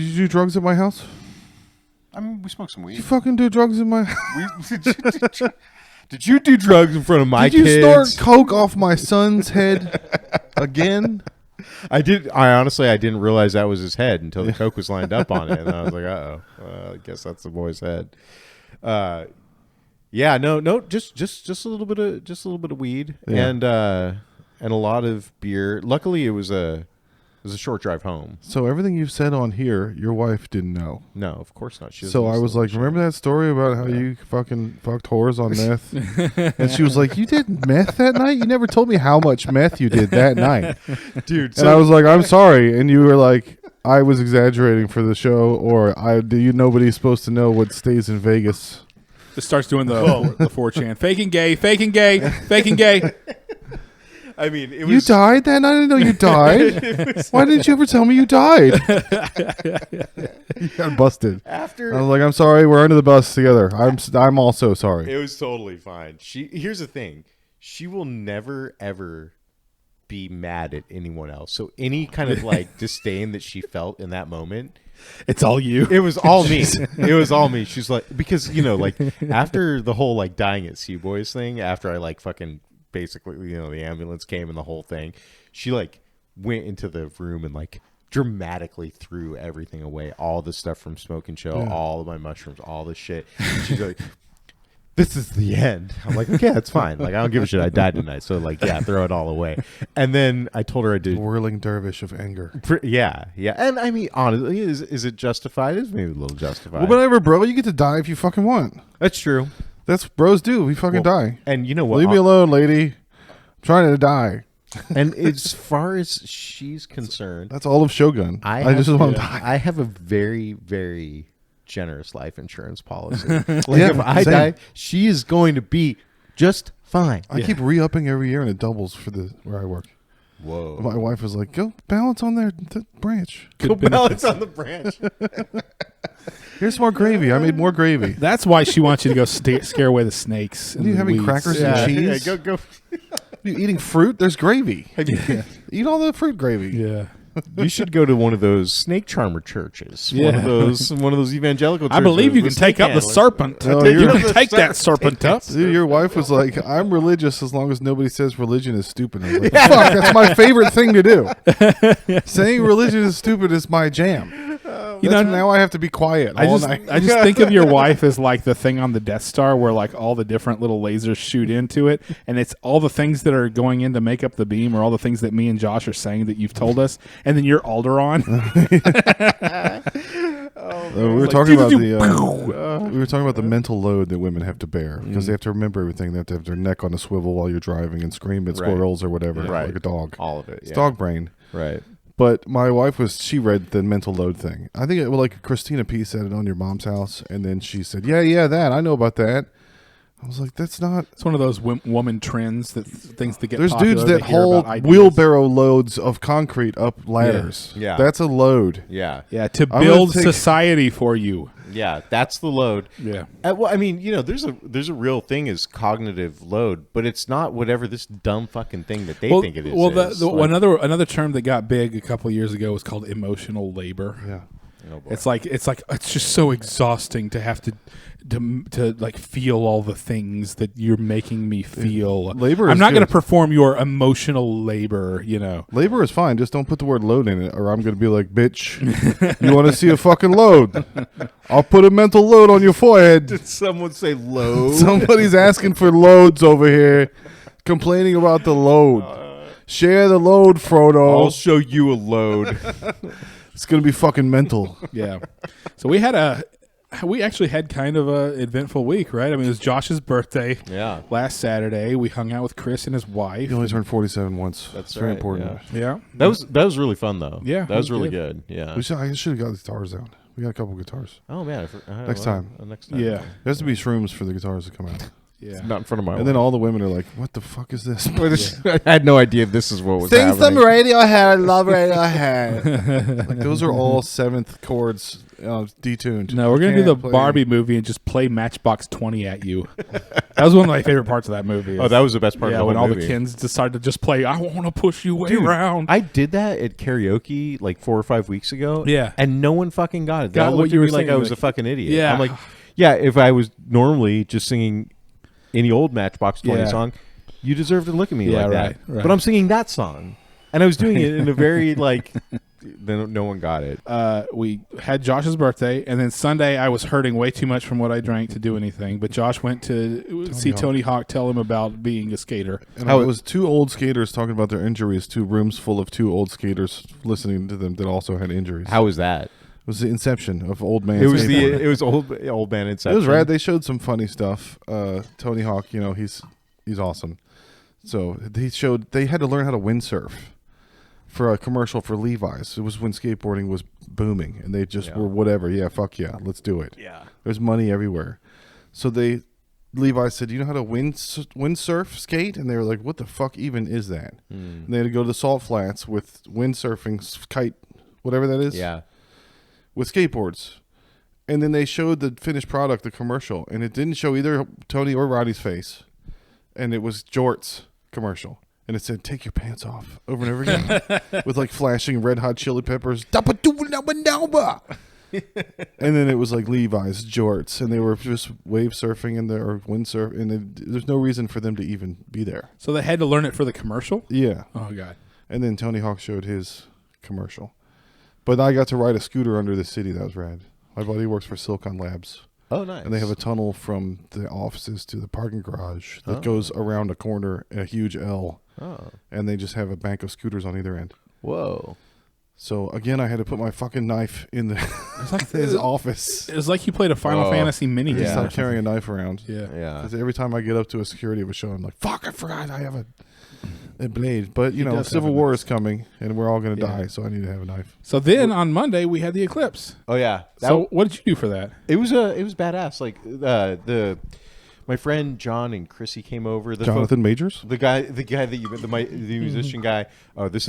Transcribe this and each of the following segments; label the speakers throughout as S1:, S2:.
S1: you do drugs at my house?
S2: I mean, we smoked some weed.
S1: Did you fucking do drugs in my house?
S2: Did you do drugs in front of my kids?
S1: Did you snort coke off my son's head again?
S2: I did. I honestly didn't realize that was his head until the coke was lined up on it, and I was like, I guess that's the boy's head. Yeah, no, just a little bit of weed and a lot of beer. Luckily, it was a short drive home.
S1: So everything you've said on here, your wife didn't know.
S2: No, of course not.
S1: So I was like, remember that story about how you fucking fucked whores on meth? And she was like, you did meth that night? You never told me how much meth you did that night.
S2: Dude.
S1: And I was like, I'm sorry. And you were like, I was exaggerating for the show, or nobody's supposed to know what stays in Vegas.
S3: Just starts doing the 4chan. Faking gay, faking gay, faking gay.
S2: I mean, it was...
S1: You died that night? I didn't know you died. Why didn't you ever tell me you died? You got busted. I was like, I'm sorry. We're under the bus together. I'm also sorry.
S2: It was totally fine. Here's the thing. She will never, ever be mad at anyone else. So any kind of like disdain that she felt in that moment...
S3: It's all you.
S2: It was all me. It was all me. She's like... Because, like, after the whole, like, dying at Sea Boys thing, after I, like, fucking... Basically, the ambulance came and the whole thing. She like went into the room and like dramatically threw everything away, all the stuff from Smoke and Chill, all of my mushrooms, all the shit. And she's like, "This is the end." I'm like, "Okay, that's fine. Like, I don't give a shit. I died tonight, so like, yeah, throw it all away." And then I told her I did.
S1: Whirling dervish of anger.
S2: Yeah. And I mean, honestly, is it justified? It's maybe a little justified.
S1: Well, whatever, bro. You get to die if you fucking want.
S2: That's true.
S1: That's what bros do. We fucking die.
S2: And you know what?
S1: Leave me alone, lady. I'm trying to die.
S2: And as far as she's concerned,
S1: that's all of Shogun. I just want to die.
S2: I have a very, very generous life insurance policy. Like if I die, she is going to be just fine.
S1: I keep re-upping every year, and it doubles for where I work.
S2: Whoa.
S1: My wife was like, go balance on the branch.
S2: Go balance on the branch.
S1: Here's more gravy. I made more gravy.
S3: That's why she wants you to go scare away the snakes.
S1: Are you having crackers and cheese?
S2: Yeah, go.
S1: You eating fruit? There's gravy. Eat all the fruit gravy.
S3: Yeah.
S2: You should go to one of those snake charmer churches. Yeah. One of those evangelical churches.
S3: I believe you can take up the serpent.
S1: No,
S3: you can take that serpent up.
S1: Dude, your wife was like, I'm religious as long as nobody says religion is stupid. I was like, fuck, that's my favorite thing to do. Saying religion is stupid is my jam. Now I have to be quiet all night.
S3: I just think of your wife as like the thing on the Death Star where like all the different little lasers shoot into it, and it's all the things that are going in to make up the beam, or all the things that me and Josh are saying that you've told us, and then you're Alderaan.
S1: We were talking about the mental load that women have to bear because they have to remember everything. They have to have their neck on a swivel while you're driving and scream at squirrels or whatever, like a dog.
S2: All of it.
S1: It's dog brain.
S2: Right.
S1: But my wife she read the mental load thing. I think like Christina P said it on Your Mom's House, and then she said, yeah, that I know about that. I was like, that's not.
S3: It's one of those woman trends things that get.
S1: There's
S3: popular,
S1: dudes that hold wheelbarrow loads of concrete up ladders.
S2: Yeah.
S1: That's a load.
S2: Yeah.
S3: Yeah. To build society for you.
S2: Yeah, that's the load.
S3: Yeah.
S2: Well, I mean, there's a real thing is cognitive load, but it's not whatever this dumb fucking thing that they think it is.
S3: Well, another term that got big a couple of years ago was called emotional labor.
S1: Yeah.
S3: Oh, it's just so exhausting to have to like feel all the things that you're making me feel.
S1: Labor.
S3: I'm not going to perform your emotional labor.
S1: Labor is fine. Just don't put the word load in it, or I'm going to be like, bitch. You want to see a fucking load? I'll put a mental load on your forehead.
S2: Did someone say load?
S1: Somebody's asking for loads over here, complaining about the load. Share the load, Frodo.
S2: I'll show you a load.
S1: It's going to be fucking mental.
S3: Yeah. So we actually had kind of a eventful week, right? I mean, it was Josh's birthday last Saturday. We hung out with Chris and his wife.
S1: He only turned 47 once.
S2: That's
S1: very important.
S3: Yeah.
S2: That was really fun, though.
S3: Yeah.
S2: That was really good. Yeah.
S1: I should have got the guitars out. We got a couple guitars.
S2: Oh, man.
S1: Next time.
S2: Next time.
S3: Yeah.
S1: There has to be shrooms for the guitars to come out.
S3: Yeah.
S2: Not in front of my
S1: And then all the women are like, "What the fuck is this?"
S2: I had no idea this is what was
S1: Sing
S2: happening.
S1: some Radiohead. Love Radiohead. Like those are all seventh chords detuned.
S3: No, we're gonna do the
S1: Can't play.
S3: Barbie movie and just play Matchbox 20 at you. That was one of my favorite parts of that movie.
S2: Oh, that was the best part
S3: yeah,
S2: of the
S3: when
S2: whole
S3: all
S2: movie.
S3: the kids decided to just play. I want to push you way
S2: Dude,
S3: around.
S2: I did that at karaoke like 4 or 5 weeks ago.
S3: Yeah.
S2: And no one fucking got it. They
S3: Got
S2: all
S3: what
S2: looked
S3: you
S2: at
S3: were
S2: me like
S3: saying,
S2: I was
S3: like-
S2: a fucking idiot.
S3: Yeah.
S2: I'm like, yeah, if I was normally just singing any old Matchbox 20
S3: Yeah.
S2: song, you deserve to look at me
S3: Yeah,
S2: like
S3: right,
S2: that.
S3: right.
S2: But I'm singing that song. And I was doing it in a very like, then no one got it.
S3: We had Josh's birthday, and then Sunday I was hurting way too much from what I drank to do anything. But Josh went to see
S1: Hawk.
S3: Tony Hawk tell him about being a skater.
S1: And it was two old skaters talking about their injuries. 2 rooms full of 2 old skaters listening to them that also had injuries.
S2: How was that?
S1: It was the inception of old man.
S2: It was
S1: skateboarding.
S2: it was old man Inception.
S1: It was rad. They showed some funny stuff. Tony Hawk, he's awesome. So they had to learn how to windsurf for a commercial for Levi's. It was when skateboarding was booming, and they just were whatever. Yeah, fuck yeah, let's do it.
S2: Yeah.
S1: There's money everywhere. So Levi said, "You know how to windsurf skate?" And they were like, "What the fuck even is that?" And they had to go to the salt flats with windsurfing kite, whatever that is.
S2: Yeah.
S1: With skateboards. And then they showed the finished product, the commercial, and it didn't show either Tony or Roddy's face. And it was Jort's commercial. And it said, "Take your pants off," over and over again. With like flashing Red Hot Chili Peppers. And then it was like Levi's, Jorts, and they were just wave surfing or windsurf, and there's no reason for them to even be there.
S3: So they had to learn it for the commercial?
S1: Yeah.
S3: Oh, God.
S1: And then Tony Hawk showed his commercial. But I got to ride a scooter under the city. That was rad. My buddy works for Silicon Labs.
S2: Oh, nice.
S1: And they have a tunnel from the offices to the parking garage that goes around a corner, a huge L.
S2: Oh.
S1: And they just have a bank of scooters on either end.
S2: Whoa.
S1: So, again, I had to put my fucking knife in his office.
S3: It was like you played a Final Fantasy mini game.
S1: Yeah. Stop carrying a knife around.
S3: Yeah.
S2: Yeah.
S1: Because every time I get up to a security of a show, I'm like, fuck, I forgot I have a blade. But,
S3: He does have
S1: Civil
S3: a
S1: War
S3: knife.
S1: is coming, and we're all going to
S3: Yeah.
S1: die, so I need to have a knife.
S3: So then on Monday we had the eclipse.
S2: Oh yeah.
S3: So what did you do for that?
S2: It was badass. Like my friend John and Chrissy came over.
S1: Jonathan Majors?
S2: The guy that the musician guy. Oh, this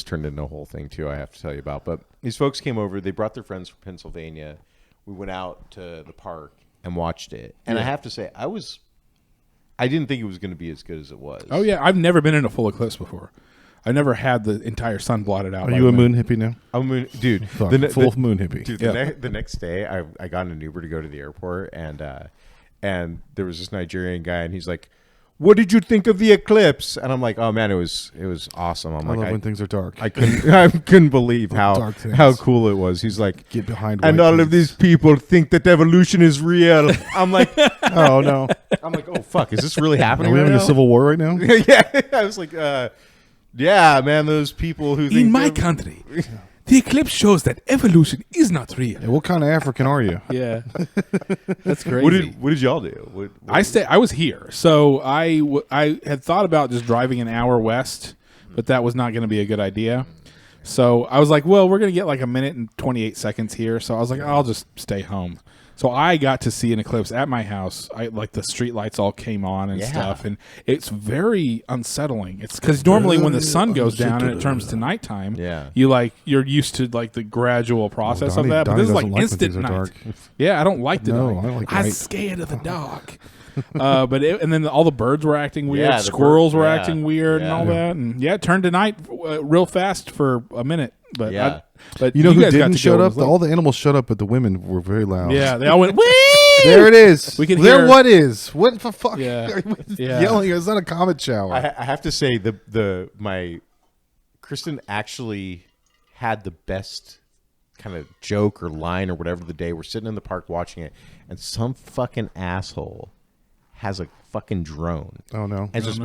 S2: turned into a whole thing too. I have to tell you about. But these folks came over. They brought their friends from Pennsylvania. We went out to the park and watched it. And I have to say, I didn't think it was going to be as good as it was.
S3: Oh yeah, I've never been in a full eclipse before. I never had the entire sun blotted out.
S1: Are
S3: by
S1: you a
S3: the
S1: moon hippie now?
S2: I'm a dude.
S1: Fuck,
S2: The
S1: full moon hippie.
S2: Dude,
S3: Yeah.
S2: the next day, I got in an Uber to go to the airport, and there was this Nigerian guy, and he's like, "What did you think of the eclipse?" And I'm like, "Oh man, it was awesome." I'm
S1: I
S2: like,
S1: love when things are dark.
S2: I couldn't believe
S1: Dark things.
S2: how cool it was. He's like,
S1: Get behind
S2: and
S1: white
S2: all of
S1: things.
S2: these people think that evolution is real. I'm like,
S1: Oh, no.
S2: oh fuck, is this really happening?
S1: Are we
S2: right
S1: having a
S2: now?
S1: civil war right now?
S2: Yeah, I was like, yeah, man, those people who think
S3: In my
S2: that-
S3: country, the eclipse shows that evolution is not real.
S1: Yeah, what kind of African are you?
S3: Yeah, that's crazy.
S2: What did y'all do? What
S3: I was here, so I had thought about just driving an hour west, but that was not going to be a good idea. So I was like, well, we're going to get like a minute and 28 seconds here. So I was like, I'll just stay home. So I got to see an eclipse at my house. Like the street lights all came on and stuff, and it's very unsettling. It's because normally when the sun goes down and it turns to nighttime,
S2: Yeah.
S3: you're used to like the gradual process
S1: Donnie-
S3: of that. But
S1: Donnie
S3: this is like
S1: doesn't like when
S3: instant
S1: things are
S3: night.
S1: dark.
S3: Yeah, I don't like the
S1: No,
S3: dark.
S1: I like
S3: I'm
S1: light.
S3: scared of the dark. And then all the birds were acting weird.
S2: Yeah, the
S3: Squirrels
S2: birds,
S3: were
S2: yeah.
S3: acting weird and
S2: Yeah.
S3: all that. And yeah, it turned to night real fast for a minute. But
S2: Yeah.
S3: but
S1: You know who
S3: guys got
S1: didn't
S3: to
S1: shut
S3: go.
S1: up? All the animals shut up, but the women were very loud.
S3: Yeah, they all went. Wee!
S1: There it is.
S3: We could
S1: there
S3: hear-
S1: what is? What the fuck?
S3: Yeah. Yeah.
S1: Yelling. It's not a comet shower.
S2: I have to say my Kristen actually had the best kind of joke or line or whatever the day. We're sitting in the park watching it, and some fucking asshole has a fucking drone.
S1: Oh, no.
S2: And just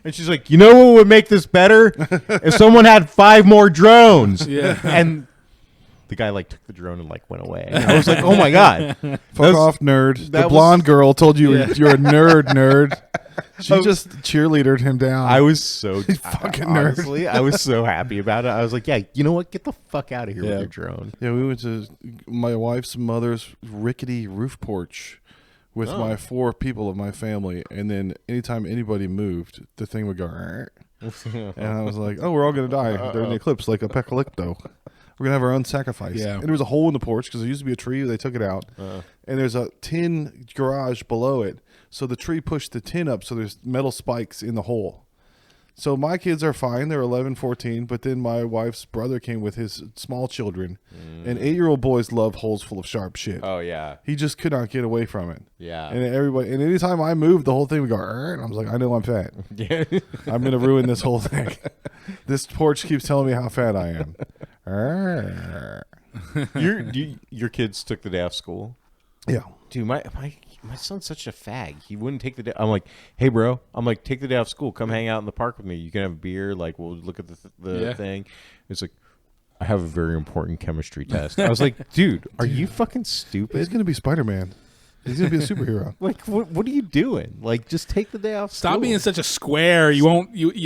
S2: and she's like, you know what would make this better? If someone had 5 more drones.
S3: Yeah.
S2: And the guy like took the drone and like went away. And I was like, oh my god.
S1: Fuck off, nerd. The
S2: that was-
S1: blonde girl told you
S3: Yeah.
S1: you're a nerd. She just cheerleadered him down.
S2: I was so
S1: fucking nerd.
S2: honestly, I was so happy about it. I was like, yeah, you know what? Get the fuck out of here
S3: Yeah.
S2: with your drone.
S1: Yeah, we went to my wife's mother's rickety roof porch with my 4 people of my family, and then anytime anybody moved, the thing would go. And I was like, "Oh, we're all gonna die during the eclipse, like apocalypto. We're gonna have our own sacrifice."
S3: Yeah.
S1: And there was a hole in the porch because there used to be a tree. They took it out, and there's a tin garage below it. So the tree pushed the tin up, so there's metal spikes in the hole. So my kids are fine. They're 11, 14. But then my wife's brother came with his small children. And 8-year-old boys love holes full of sharp shit.
S2: Oh, yeah.
S1: He just could not get away from it.
S2: Yeah.
S1: And anytime I moved, the whole thing would go, and I was like, I know I'm fat.
S2: Yeah.
S1: I'm going to ruin this whole thing. This porch keeps telling me how fat I am.
S2: Your kids took the day off school?
S1: Yeah.
S2: Dude, my son's such a fag. He wouldn't take the day. I'm like, hey, bro. I'm like, take the day off school. Come hang out in the park with me. You can have a beer. Like, we'll look at the thing. It's like, I have a very important chemistry test. I was like, dude, are you fucking stupid?
S1: He's going to be Spider-Man. He's going to be a superhero.
S2: Like, what are you doing? Like, just take the day off school.
S3: Stop being such a square. You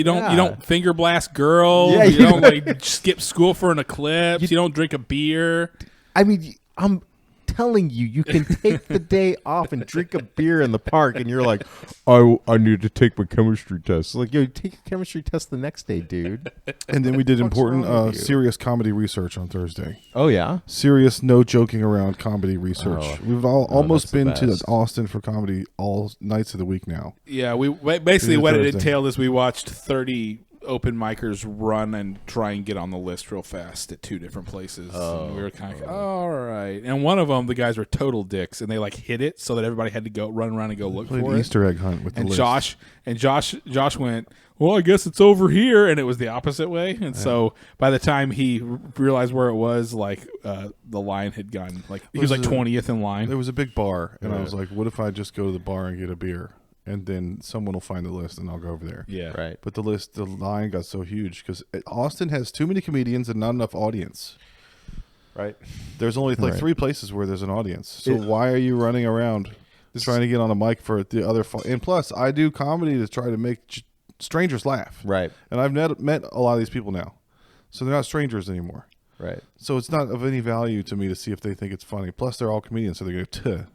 S3: don't finger blast girls.
S2: Yeah,
S3: you don't like skip school for an eclipse. You don't drink a beer.
S2: I mean, I'm telling you can take the day off and drink a beer in the park, and you're like, I need to take my chemistry test. Like, yo, take your chemistry test the next day, dude.
S1: And then we did
S2: What's wrong with
S1: important,
S2: you?
S1: serious comedy research on Thursday.
S2: Oh, yeah?
S1: Serious, no joking around comedy research.
S2: Oh.
S1: We've almost
S2: that's the
S1: been to
S2: best.
S1: Austin for comedy all nights of the week now.
S3: Yeah, we basically
S1: Tuesday,
S3: what it
S1: Thursday.
S3: entailed is we watched 30 open micers run and try and get on the list real fast at 2 different places. And we were kind of all right. And one of them, the guys were total dicks, and they like hit it so that everybody had to go run around and go look
S1: Played
S3: for
S1: an
S3: it.
S1: Easter egg hunt with the
S3: And
S1: list.
S3: Josh went, well, I guess it's over here, and it was the opposite way. And so by the time he realized where it was, like the line had gone, like he was like 20th in line.
S1: There was a big bar, and I was like, what if I just go to the bar and get a beer? And then someone will find the list, and I'll go over there.
S3: Yeah,
S2: Right.
S1: But the line got so huge because Austin has too many comedians and not enough audience.
S2: Right.
S1: There's only like 3 places where there's an audience. So why are you running around trying to get on a mic for the other? And plus, I do comedy to try to make strangers laugh.
S2: Right.
S1: And I've met a lot of these people now, so they're not strangers anymore.
S2: Right.
S1: So it's not of any value to me to see if they think it's funny. Plus, they're all comedians, so they're going to.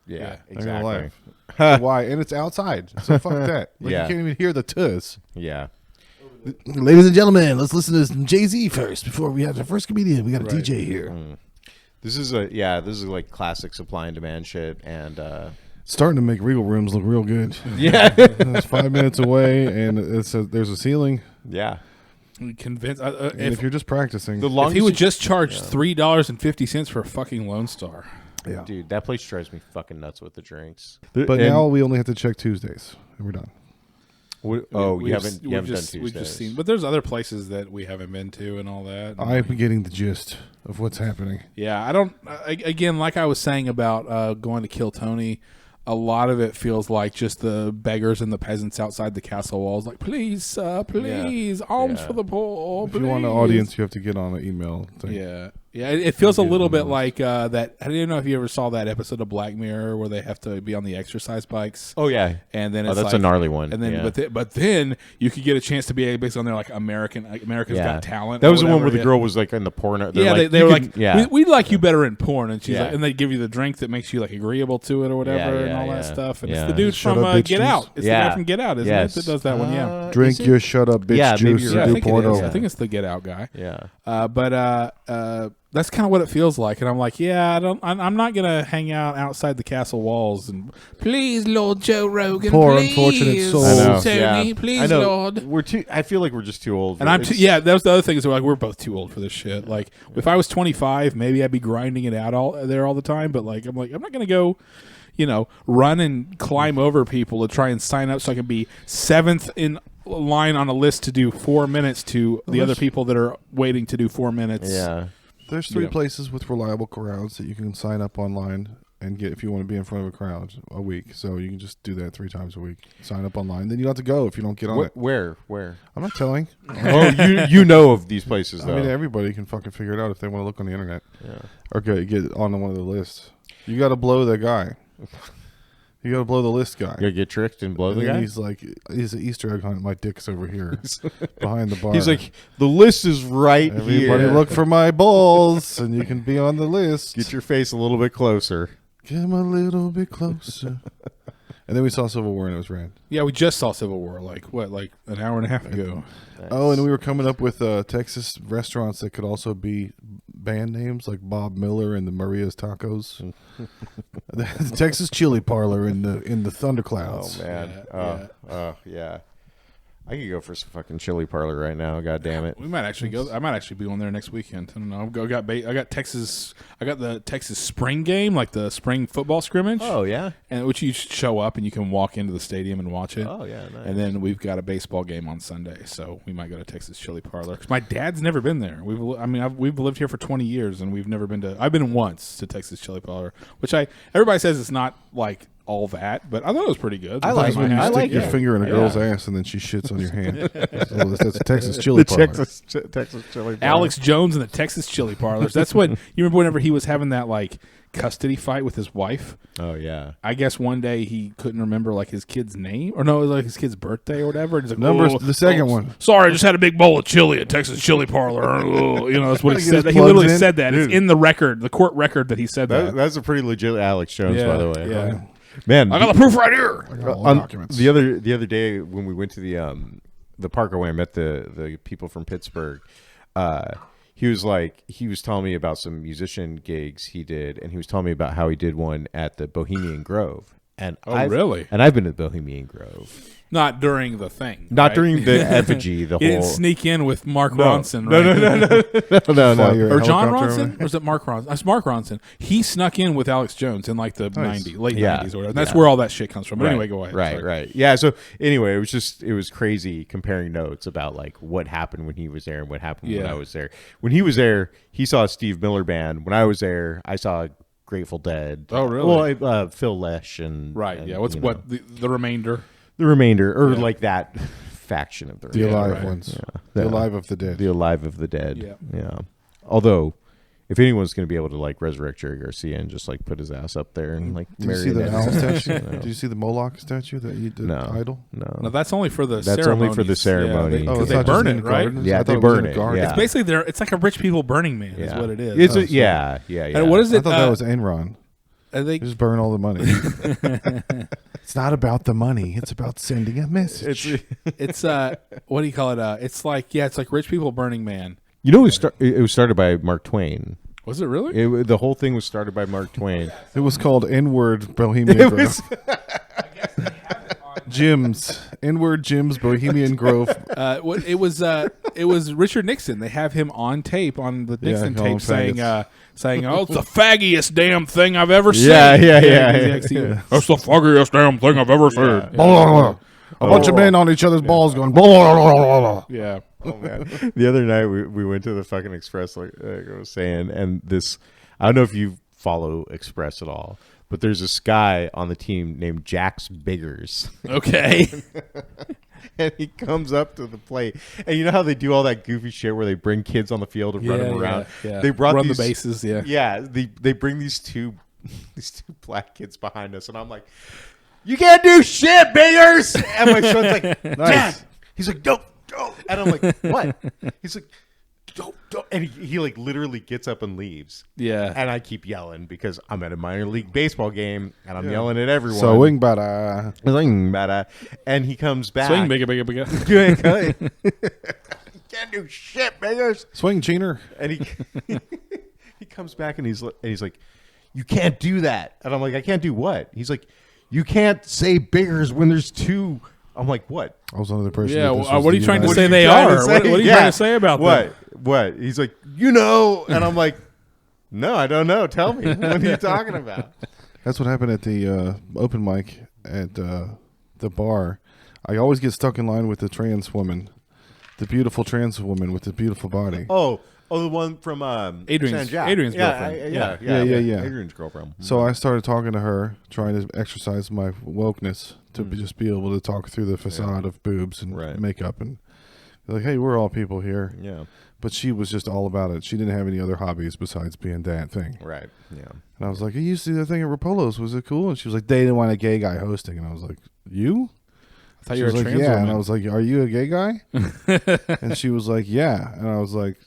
S2: Yeah,
S1: They're gonna
S2: exactly.
S1: laugh. Why? And it's outside, so fuck that. Like,
S2: Yeah.
S1: You can't even hear the tuss.
S2: Yeah.
S1: Ladies and gentlemen, let's listen to some Jay-Z first before we have the first comedian. We got a DJ here.
S2: This is like classic supply and demand shit, and
S1: Starting to make Regal rooms look real good.
S2: yeah,
S1: It's 5 minutes away, and there's a ceiling.
S2: yeah.
S3: Convinced.
S1: And if you're just practicing,
S2: The
S3: If
S2: longest
S3: he would just charge $3.50 for a fucking Lone Star.
S1: yeah.
S2: dude, that place drives me fucking nuts with the drinks.
S1: But now we only have to check Tuesdays, and we're done.
S2: you haven't done Tuesdays.
S3: We've just seen, but there's other places that we haven't been to and all that.
S1: I'm getting the gist of what's happening.
S3: Yeah, I don't. Again, like I was saying about going to Kill Tony, a lot of it feels like just the beggars and the peasants outside the castle walls, like, please, please, alms
S2: Yeah.
S3: for the poor.
S1: If you want an audience, you have to get on an email thing.
S3: Yeah. Yeah, it feels a little bit like that. I don't know if you ever saw that episode of Black Mirror where they have to be on the exercise bikes.
S2: Oh yeah,
S3: And then it's
S2: that's
S3: like,
S2: a gnarly one.
S3: And then,
S2: yeah.
S3: but then you could get a chance to be based on there like America's
S2: Yeah.
S3: Got Talent.
S2: That
S3: or
S2: was the one where
S3: whatever.
S2: the girl was like in the porno.
S3: Yeah,
S2: like,
S3: they were
S2: you
S3: like,
S2: can- yeah,
S3: we like you better in porn, and she's
S2: Yeah.
S3: like, and they give you the drink that makes you like agreeable to it or whatever,
S2: Yeah,
S3: and all that
S2: yeah.
S3: stuff. And
S2: Yeah.
S3: it's the dude
S1: Shut
S3: from
S1: up, bitch
S3: Get
S1: juice.
S3: Out. It's the
S2: Yeah.
S3: guy from Get Out, isn't
S2: Yes.
S3: it? That does that one, yeah.
S1: Drink
S2: is it?
S1: your shut up, bitch
S2: Yeah, maybe
S1: juice
S2: you're
S1: and
S2: right.
S3: I
S1: do
S3: think it
S1: porno.
S3: is. I think it's the Get Out guy.
S2: Yeah.
S3: But that's kind of what it feels like, and I'm like, yeah, I'm not gonna hang out outside the castle walls and please, Lord Joe Rogan,
S1: Poor
S3: please,
S1: unfortunate souls.
S2: I know.
S3: Tony,
S2: Yeah.
S3: please,
S2: I know.
S3: Lord.
S2: We're too. I feel like we're just too old.
S3: And I'm too, yeah. That was the other thing is we're both too old for this shit. Like if I was 25, maybe I'd be grinding it out all the time. But like I'm not gonna go, run and climb over people to try and sign up so I can be 7th in line on a list to do 4 minutes to the other people that are waiting to do 4 minutes.
S2: Yeah.
S1: There's 3
S3: Yeah.
S1: places with reliable crowds that you can sign up online and get if you want to be in front of a crowd a week. So you can just do that 3 times a week. Sign up online. Then you don't have to go if you don't get on it.
S2: Where?
S1: I'm not telling.
S2: Oh, you know of these places though.
S1: I mean, everybody can fucking figure it out if they want to look on the internet
S2: yeah.
S1: or get on one of the lists. You got to blow that guy. You got to blow the list guy.
S2: You get tricked and blow
S1: And
S2: the
S1: then
S2: guy.
S1: he's an Easter egg hunt. My dick's over here behind the bar.
S2: He's like, the list is right
S1: everybody
S2: here.
S1: look for my balls, and you can be on the list.
S2: Get your face a little bit closer.
S1: Come a little bit closer. And then we saw Civil War and it was rad.
S3: Yeah, we just saw Civil War like an hour and a half ago.
S2: Nice.
S1: Oh, and we were coming up with Texas restaurants that could also be band names, like Bob Miller and the Maria's Tacos, the Texas Chili Parlor in the Thunderclouds.
S2: Oh man,
S3: Yeah,
S2: yeah. I could go for some fucking chili parlor right now. God damn it.
S3: We might actually go. I might actually be on there next weekend. I don't know. I got Texas. I got the Texas spring game, like the spring football scrimmage.
S2: Oh yeah.
S3: And which you show up and you can walk into the stadium and watch it.
S2: Oh yeah. Nice.
S3: And then we've got a baseball game on Sunday, so we might go to Texas Chili Parlor. 'Cause my dad's never been there. We've lived here for 20 years and we've never been to. I've been once to Texas Chili Parlor, which everybody says it's not like all that, but I thought it was pretty good.
S2: I like
S1: When you
S2: I
S1: stick
S2: like
S1: your
S2: it.
S1: finger in a girl's ass and then she shits on your hand. That's a Texas Chili Parlor.
S2: Texas chili parlor.
S3: Alex Jones and the Texas Chili Parlors. That's what you remember. Whenever he was having that like custody fight with his wife,
S2: Oh yeah.
S3: I guess one day he couldn't remember like his kid's name or no, it was like his kid's birthday or whatever. And he's like,
S1: The second one.
S3: Sorry, I just had a big bowl of chili at Texas Chili Parlor. That's what he
S1: Get his
S3: said. He
S1: plugs
S3: literally
S1: in.
S3: said that. It's in the record, the court record that he said that.
S2: That's a pretty legit Alex Jones,
S3: Yeah,
S2: by the way.
S3: yeah.
S2: Man,
S3: I got the proof right here.
S1: I got all
S2: on
S1: documents.
S2: the other day when we went to the park where I met the people from Pittsburgh, he was telling me about some musician gigs he did, and he was telling me about how he did one at the Bohemian Grove. And
S3: Really?
S2: And I've been to the Bohemian Grove.
S3: Not during the thing.
S2: Not
S3: right?
S2: during the effigy, the
S3: He
S2: whole.
S3: didn't sneak in with Mark Ronson,
S2: No,
S3: right?
S2: no.
S3: Or John
S1: Helicopter
S3: Ronson? Or is it Mark Ronson? It's Mark Ronson. He snuck in with Alex Jones in like the
S1: Nice.
S3: late
S2: Yeah.
S3: 90s or whatever. And that's
S2: Yeah.
S3: where all that shit comes from. But
S2: Right,
S3: anyway, go ahead.
S2: Right,
S3: Sorry.
S2: right. Yeah, so anyway, it was crazy comparing notes about like what happened when he was there and what happened when
S3: Yeah.
S2: I was there. When he was there, he saw a Steve Miller Band. When I was there, I saw Grateful Dead.
S3: Oh, really?
S2: Well, Phil Lesh and
S3: Right,
S2: and,
S3: yeah. What's
S2: you
S3: what
S2: know,
S3: the remainder?
S2: the remainder or
S3: Yeah.
S2: like that faction of the
S1: The
S2: remainder.
S1: alive
S3: right.
S1: ones.
S2: Yeah.
S1: The
S2: Yeah.
S1: alive of the dead.
S2: The alive of the dead.
S3: Yeah.
S2: Although, if anyone's going to be able to like resurrect Jerry Garcia and just like put his ass up there and like
S1: Did you
S2: marry
S1: see the
S2: him,
S1: owl statue?
S2: you know.
S1: Did you see the Moloch statue that you did?
S2: No.
S1: Idol?
S3: No, that's only for the
S2: That's only for the ceremony.
S3: Yeah,
S1: Oh,
S3: they,
S1: it's
S3: they
S1: not just
S3: burn
S1: in
S3: it,
S1: the
S3: right?
S1: gardens?
S2: Yeah,
S1: I
S2: they
S1: thought it was
S2: burn
S1: in a
S2: it,
S1: garden.
S2: yeah.
S3: It's basically it's like a rich people Burning Man is what it is.
S2: It's
S3: So-
S2: yeah.
S3: And what is
S1: I
S3: it?
S1: thought that was Enron.
S3: I think
S1: Just burn all the money. It's not about the money. It's about sending a message.
S3: it's what do you call it? It's like rich people Burning Man.
S2: You know, it was started by Mark Twain.
S3: Was it really?
S2: The whole thing was started by Mark Twain.
S1: It was called N-word Bohemian Grove. Jim's N-word Jim's Bohemian Grove.
S3: It was Richard Nixon. They have him on tape on the Nixon
S1: call 'em
S3: tape saying,
S1: faggots.
S3: "Oh, it's the faggiest damn thing I've ever seen."
S2: Yeah.
S3: That's the faggiest damn thing I've ever seen.
S1: Blah, blah, blah. A bunch of men on each other's balls going. Blah, blah, blah, blah, blah.
S3: Yeah.
S2: Oh man! The other night we went to the fucking Express, like I was saying, and I don't know if you follow Express at all, but there's this guy on the team named Jax Biggers.
S3: Okay.
S2: And he comes up to the plate, and you know how they do all that goofy shit where they bring kids on the field and run them around.
S3: Yeah.
S2: They brought
S3: Run
S2: these,
S3: the bases. Yeah.
S2: Yeah, they bring these two black kids behind us, and I'm like, "You can't do shit, Biggers!" And my son's like, "Dad," he's like, "Don't." And I'm like, "What?" He's like, "Don't." And he like literally gets up and leaves.
S3: Yeah.
S2: And I keep yelling because I'm at a minor league baseball game and I'm yelling at everyone.
S1: So wing bada.
S2: Swing, bada. And he comes back.
S3: Swing, bigger.
S2: Can't do shit, Biggers.
S1: Swing Cheener.
S2: And he comes back and he's like, "You can't do that." And I'm like, "I can't do what?" He's like, "You can't say Biggers when there's two." I'm like, "What?"
S1: I was under the impression.
S3: Yeah.
S1: that this was
S3: What are you
S1: the
S3: trying to
S1: United-
S3: say they
S2: trying to
S3: are?
S2: say?
S3: What are you
S2: Yeah.
S3: trying to say about
S2: what?
S3: them?
S2: What? He's like, "You know," and I'm like, "No, I don't know. Tell me. What are you talking about?"
S1: That's what happened at the open mic at the bar. I always get stuck in line with the trans woman, the beautiful trans woman with the beautiful body.
S2: Oh, the one from
S3: Adrian's-
S2: San Jack.
S3: Adrian's
S2: yeah,
S3: girlfriend.
S1: Yeah.
S2: Adrian's girlfriend.
S1: So I started talking to her, trying to exercise my wokeness to just be able to talk through the facade of boobs and
S2: Right.
S1: makeup and be like, hey, we're all people here.
S2: Yeah.
S1: But she was just all about it. She didn't have any other hobbies besides being that thing.
S2: Right. Yeah.
S1: And I was like, hey, you see the thing at Rapolo's? Was it cool? And she was like, they didn't want a gay guy hosting. And I was like, you?
S3: I thought
S1: She
S3: you were
S1: was
S3: a
S1: like,
S3: trans
S1: yeah.
S3: woman.
S1: And I was like, are you a gay guy? And she was like, yeah. And I was like,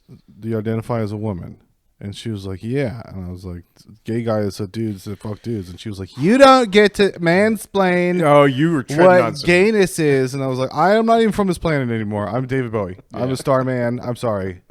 S1: do you identify as a woman? And she was like, yeah. And I was like, gay guy that said dudes that fuck dudes. And she was like, you don't get to mansplain
S2: Oh, you were treading on
S1: what
S2: some-
S1: gayness is. And I was like, I am not even from this planet anymore. I'm David Bowie. I'm a star man. I'm sorry.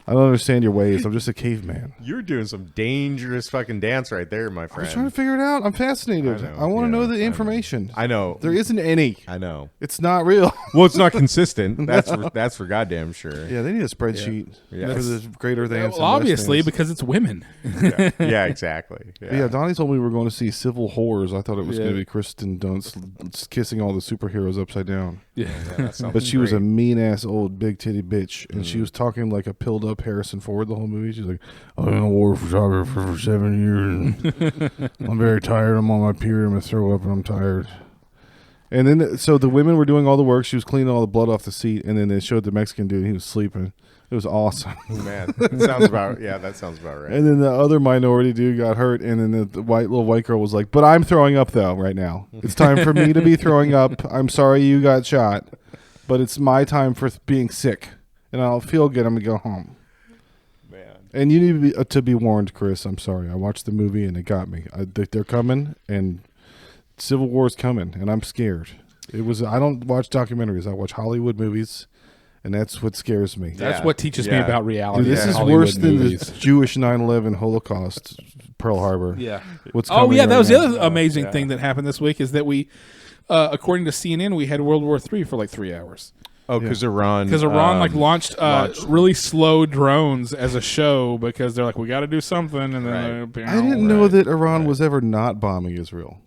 S1: I don't understand your ways. I'm just a caveman.
S2: You're doing some dangerous fucking dance right there, my
S1: I
S2: friend.
S1: was trying to figure it out. I'm fascinated. I want to know the information.
S2: I know.
S1: There isn't any.
S2: I know.
S1: It's not real.
S2: Well, it's not consistent. That's for goddamn sure.
S1: Yeah, they need a spreadsheet
S2: Yeah.
S1: for the greater dance.
S3: Well, obviously, because it's women.
S2: Yeah, exactly.
S1: Yeah, Donnie told me we were going to see Civil Whores. I thought it was going to be Kristen Dunst kissing all the superheroes upside down.
S3: Yeah.
S2: that sounds
S1: But she was a
S2: great.
S1: mean ass old big titty bitch, and she was talking like a pilled up Harrison Ford the whole movie. She's like, "I've been a war photographer for 7 years. And I'm very tired. I'm on my period. I'm gonna throw up, and I'm tired." And then, so the women were doing all the work. She was cleaning all the blood off the seat, and then they showed the Mexican dude. And he was sleeping. It was awesome.
S2: Man, that sounds about right.
S1: And then the other minority dude got hurt, and then the little white girl was like, "But I'm throwing up though right now. It's time for me to be throwing up. I'm sorry you got shot, but it's my time for being sick, and I'll feel good. I'm gonna go home."
S2: Man.
S1: And you need to be warned, Chris. I'm sorry. I watched the movie and it got me. They're coming, and Civil War's coming, and I'm scared. I don't watch documentaries. I watch Hollywood movies. And that's what scares me.
S3: That's what teaches me about reality.
S1: Dude, this is
S3: Hollywood
S1: worse than
S3: movies.
S1: the Jewish 9/11 Holocaust, Pearl Harbor.
S3: Yeah.
S1: What's
S3: Oh,
S1: coming
S3: yeah.
S1: right
S3: That was
S1: now.
S3: the other amazing thing that happened this week is that we, according to CNN, we had World War III for like 3 hours.
S2: Oh, because Iran.
S3: Because Iran launched really slow drones as a show because they're like, we got to do something. And then
S1: I didn't know that Iran was ever not bombing Israel.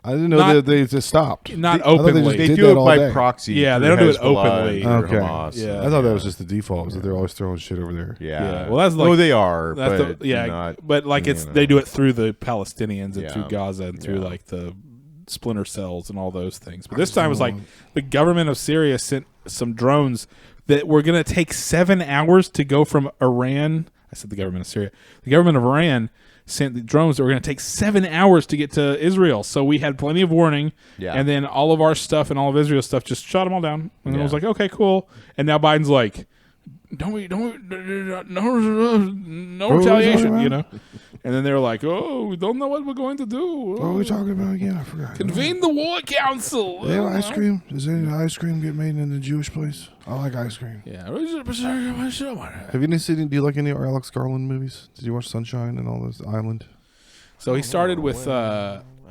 S1: I didn't know that they just stopped.
S3: Not
S1: I thought
S3: openly.
S2: They
S1: did
S2: do
S1: that
S2: it
S1: all
S2: by
S1: day.
S2: proxy.
S3: Yeah, they
S2: through
S3: don't do it
S2: Hezbollah
S3: openly.
S2: and through
S1: Okay.
S2: Hamas.
S3: Yeah.
S1: I thought that was just the default, was that they're always throwing shit over there.
S2: Yeah.
S3: Well, that's like,
S2: oh, they are.
S3: that's
S2: But not,
S3: but like it's they do it through the Palestinians and through
S2: Yeah.
S3: Gaza and through like the splinter cells and all those things. But this time it was like the government of Syria sent some drones that were going to take 7 hours to go from Iran. I said the government of Syria. The government of Iran sent the drones that were going to take 7 hours to get to Israel. So we had plenty of warning.
S2: Yeah.
S3: And then all of our stuff and all of Israel's stuff just shot them all down. And then it was like, okay, cool. And now Biden's like, no retaliation, you know? And then they were like, oh, we don't know what we're going to do.
S1: What are we talking about again? I forgot.
S3: Convene the war council.
S1: They have ice cream? Does any ice cream get made in the Jewish place? I like ice cream.
S3: Yeah.
S1: Have you seen? Do you like any of Alex Garland movies? Did you watch Sunshine and all this Island?
S3: So he started with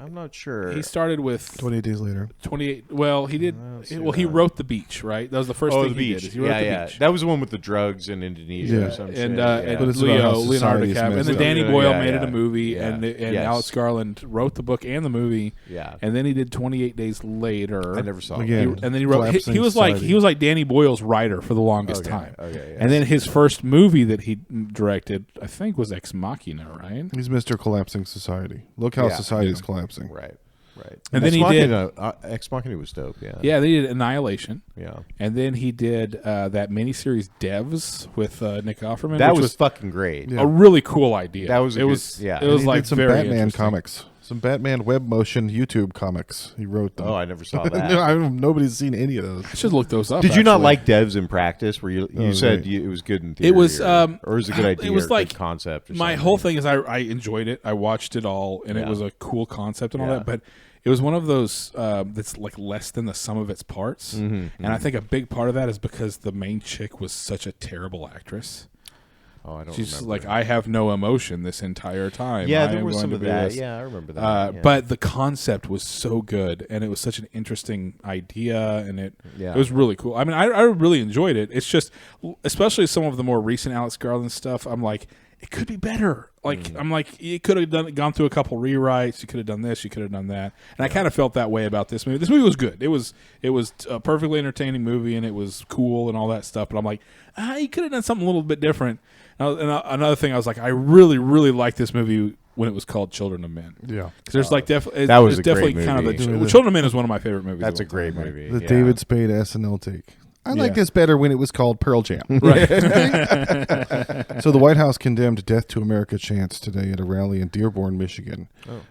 S2: I'm not sure.
S3: he started with
S1: 28 Days Later.
S3: 28. Well, he did.
S2: see
S3: Well, he
S2: that.
S3: wrote The Beach, right? That was the first
S2: Oh,
S3: thing
S2: the
S3: he
S2: beach.
S3: did. is He wrote The Beach.
S2: That was the one with the drugs in Indonesia
S1: Yeah.
S2: or some shit.
S3: And
S1: But it's about how
S3: Leonardo
S1: society's
S3: DiCaprio, and
S1: messed
S3: then
S1: up.
S3: Danny
S2: Yeah,
S3: Boyle
S2: yeah,
S3: made it
S2: yeah.
S3: a movie,
S2: Yeah.
S3: and
S2: Yes.
S3: Alex Garland wrote the book and the movie,
S2: Yeah.
S3: and then he did 28 Days Later.
S2: I never saw it.
S1: Again,
S3: And then he wrote.
S1: collapsing
S3: He was
S1: society.
S3: like Danny Boyle's writer for the longest time.
S2: Okay, yes.
S3: And then his first movie that he directed, I think, was Ex Machina, right?
S1: He's Mr. Collapsing Society. Look how
S2: Yeah.
S1: society is collapsing.
S2: Right. Right.
S3: And then
S2: Ex
S3: he did-
S2: Machina, Ex Machina was dope. Yeah.
S3: Yeah, they did Annihilation,
S2: Yeah.
S3: and then he did that miniseries Devs with Nick Offerman.
S2: That
S3: which
S2: was fucking great.
S1: Yeah.
S3: a really cool idea.
S2: That was a
S3: it
S2: good-
S3: was
S2: yeah.
S3: It was
S1: He
S3: like
S1: did some
S3: very
S1: Batman
S3: interesting.
S1: comics. Some Batman web motion YouTube comics. He wrote them.
S2: Oh, I never saw that.
S1: Nobody's seen any of those.
S3: I should look those up.
S2: Did you not
S3: actually.
S2: like devs in practice? Where you
S1: Oh,
S2: said
S1: great.
S2: it was good in theory?
S3: It was,
S2: or was it a good
S3: it
S2: idea?
S3: was
S2: or
S3: like
S2: good concept. Or
S3: My
S2: something?
S3: whole thing is I enjoyed it. I watched it all, and it
S2: Yeah.
S3: was a cool concept and all
S2: Yeah.
S3: that. But it was one of those that's like less than the sum of its parts.
S2: Mm-hmm,
S3: And I think a big part of that is because the main chick was such a terrible actress.
S2: Oh, I don't
S3: She's
S2: remember.
S3: like, I have no emotion this entire time.
S2: Yeah,
S3: I
S2: there
S3: am
S2: was
S3: going
S2: some
S3: to
S2: of
S3: be
S2: that.
S3: this.
S2: Yeah, I remember that. Yeah.
S3: But the concept was so good, and it was such an interesting idea, and it
S2: Yeah.
S3: was really cool. I mean, I really enjoyed it. It's just, especially some of the more recent Alex Garland stuff, I'm like, it could be better. Like, I'm like, you could have gone through a couple rewrites. You could have done this. You could have done that. And I kind of felt that way about this movie. This movie was good. It was a perfectly entertaining movie, and it was cool and all that stuff. But I'm like, you could have done something a little bit different. And another thing, I was like, I really, really liked this movie when it was called Children of Men.
S1: Yeah.
S3: Because there's like definitely
S2: that was a
S3: definitely
S2: great
S3: kind of
S2: movie.
S3: well, Children of Men is one of my favorite movies.
S2: That's a
S3: of all
S2: great
S3: time, right?
S2: movie.
S1: The
S2: yeah.
S1: David Spade SNL take. I like
S3: Yeah.
S1: this better when it was called Pearl Jam.
S3: Right.
S1: So the White House condemned Death to America chants today at a rally in Dearborn, Michigan,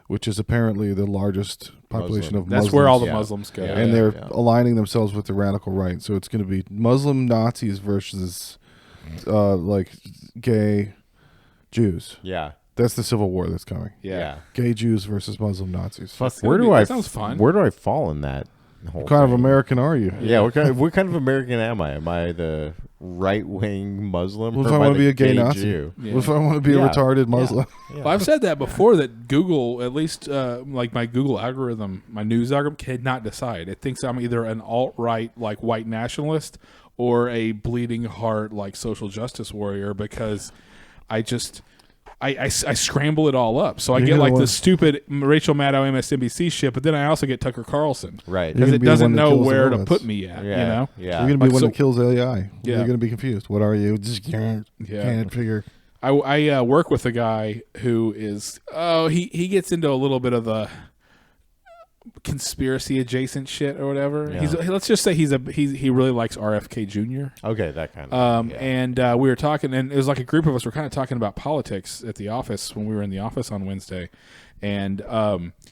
S1: which is apparently the largest population of Muslims.
S3: That's where all the
S2: Yeah.
S3: Muslims go.
S2: Yeah.
S1: and they're
S2: Yeah.
S1: aligning themselves with the radical right. So it's going to be Muslim Nazis versus like gay Jews.
S2: Yeah.
S1: That's the civil war that's coming.
S2: Yeah.
S1: Gay Jews versus Muslim Nazis.
S2: Fuck,
S3: that sounds fun.
S2: Where do I fall in that whole
S1: What kind of
S2: thing?
S1: American are you?
S2: Yeah, what kind of American am I? Am I the right-wing Muslim?
S1: What if
S2: or
S1: I
S2: am
S1: want to be
S2: the
S1: a gay Nazi?
S2: Jew?
S3: Yeah.
S1: What if I want to be a
S2: Yeah.
S1: retarded Muslim?
S2: Yeah.
S3: Well, I've said that before, that Google, at least like my Google algorithm, my news algorithm, cannot decide. It thinks I'm either an alt-right, like white nationalist, or a bleeding heart, like social justice warrior, because I scramble it all up. So I
S1: You're
S3: get
S1: gonna
S3: like
S1: want-
S3: the stupid Rachel Maddow MSNBC shit, but then I also get Tucker Carlson.
S2: Right.
S1: You're
S3: Because
S1: gonna
S3: it
S1: be the
S3: doesn't
S1: one that
S3: know
S1: kills the
S3: where to
S1: robots.
S3: put me at,
S2: Yeah.
S3: you know?
S2: Yeah.
S1: You're gonna be
S3: Like,
S1: one
S3: so-
S1: that kills AI.
S3: Yeah.
S1: You're gonna be confused. What are you? Just can't figure.
S3: I work with a guy who is he gets into a little bit of the conspiracy adjacent shit or whatever.
S2: Yeah.
S3: Let's just say he really likes RFK Jr.
S2: Okay, that kind of.
S3: And we were talking, and it was like a group of us were kind of talking about politics at the office when we were in the office on Wednesday, and